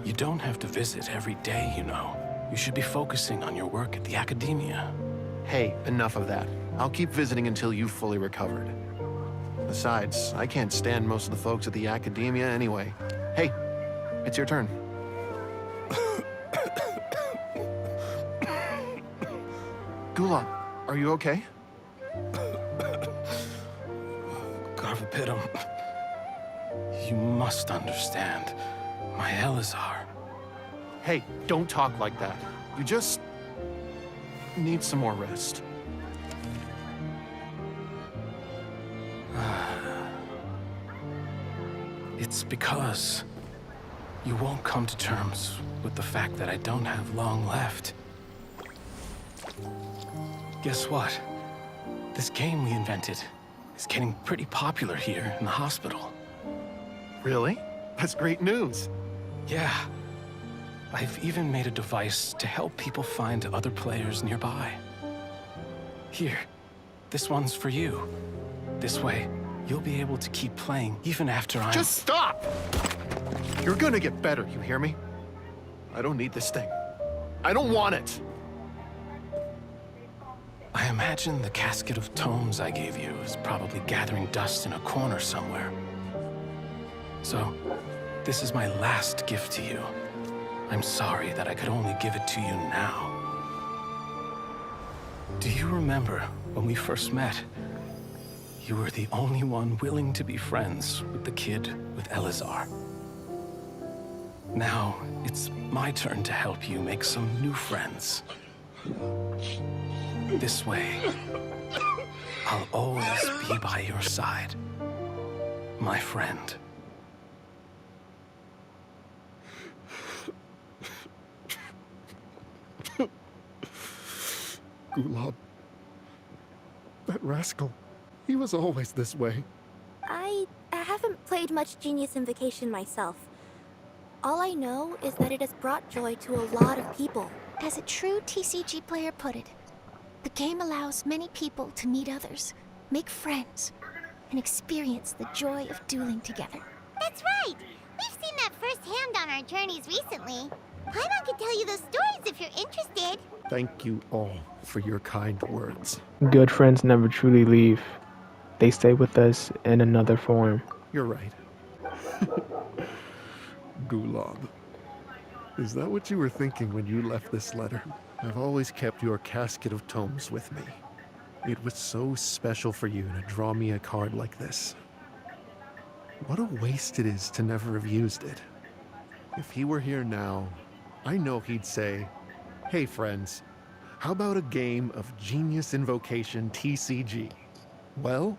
You don't have to visit every day, you know. You should be focusing on your work at the academia. Hey, enough of that. I'll keep visiting until you've fully recovered. Besides, I can't stand most of the folks at the academia anyway. Hey, it's your turn. Gulab, are you okay? Garvapitum, you must understand. My Elazar. Hey, don't talk like that. You just need some more rest. It's because you won't come to terms with the fact that I don't have long left. Guess what? This game we invented is getting pretty popular here in the hospital. Really? That's great news. Yeah. I've even made a device to help people find other players nearby. Here, this one's for you. This way, you'll be able to keep playing even after I'm... Just stop! You're gonna get better, you hear me? I don't need this thing. I don't want it! I imagine the casket of tomes I gave you is probably gathering dust in a corner somewhere. So, this is my last gift to you. I'm sorry that I could only give it to you now. Do you remember when we first met? You were the only one willing to be friends with the kid with Elazar. Now, it's my turn to help you make some new friends. This way, I'll always be by your side, my friend. Gulab. That rascal. He was always this way. I haven't played much Genius Invocation myself. All I know is that it has brought joy to a lot of people. As a true TCG player put it, the game allows many people to meet others, make friends, and experience the joy of dueling together. That's right! We've seen that firsthand on our journeys recently. Paimon could tell you those stories if you're interested. Thank you all for your kind words. Good friends never truly leave. They stay with us in another form. You're right. Gulab. Is that what you were thinking when you left this letter? I've always kept your casket of tomes with me. It was so special for you to draw me a card like this. What a waste it is to never have used it. If he were here now, I know he'd say, "Hey friends, how about a game of Genius Invocation TCG? Well,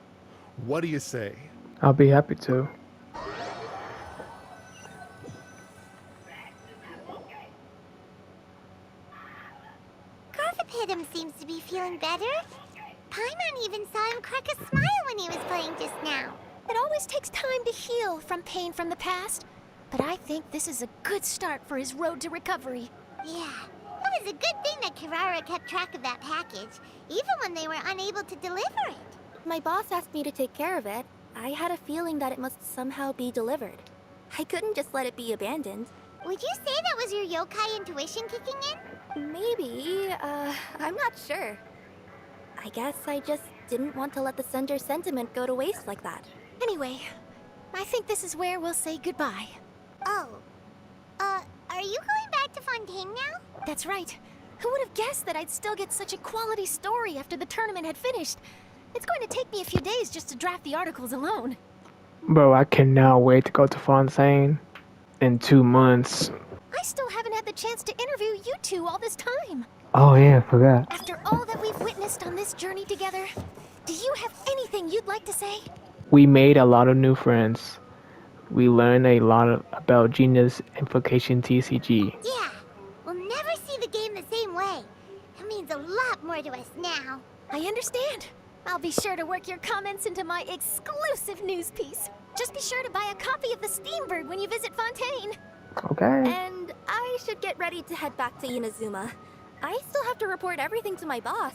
what do you say?" I'll be happy to. Garthapidum seems to be feeling better. Paimon even saw him crack a smile when he was playing just now. It always takes time to heal from pain from the past, but I think this is a good start for his road to recovery. Yeah, it was a good thing that Kirara kept track of that package, even when they were unable to deliver it. My boss asked me to take care of it. I had a feeling that it must somehow be delivered. I couldn't just let it be abandoned. Would you say that was your yokai intuition kicking in? Maybe, I'm not sure. I guess I just didn't want to let the sender's sentiment go to waste like that. Anyway, I think this is where we'll say goodbye. Oh. Are you going back to Fontaine now? That's right. Who would have guessed that I'd still get such a quality story after the tournament had finished? It's going to take me a few days just to draft the articles alone. Bro, I cannot wait to go to Fontaine in 2 months. I still haven't had the chance to interview you two all this time. Oh yeah, I forgot. After all that we've witnessed on this journey together, do you have anything you'd like to say? We made a lot of new friends. We learned a lot about Genius Invocation TCG. Yeah, we'll never see the game the same way. It means a lot more to us now. I understand. I'll be sure to work your comments into my exclusive news piece. Just be sure to buy a copy of the Steamberg when you visit Fontaine. Okay. And I should get ready to head back to Inazuma. I still have to report everything to my boss.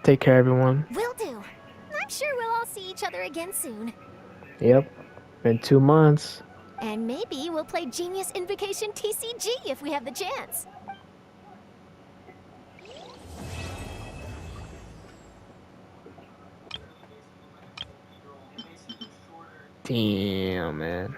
Take care, everyone. Will do. I'm sure we'll all see each other again soon. Yep. In 2 months. And maybe we'll play Genius Invocation TCG if we have the chance. Damn, man.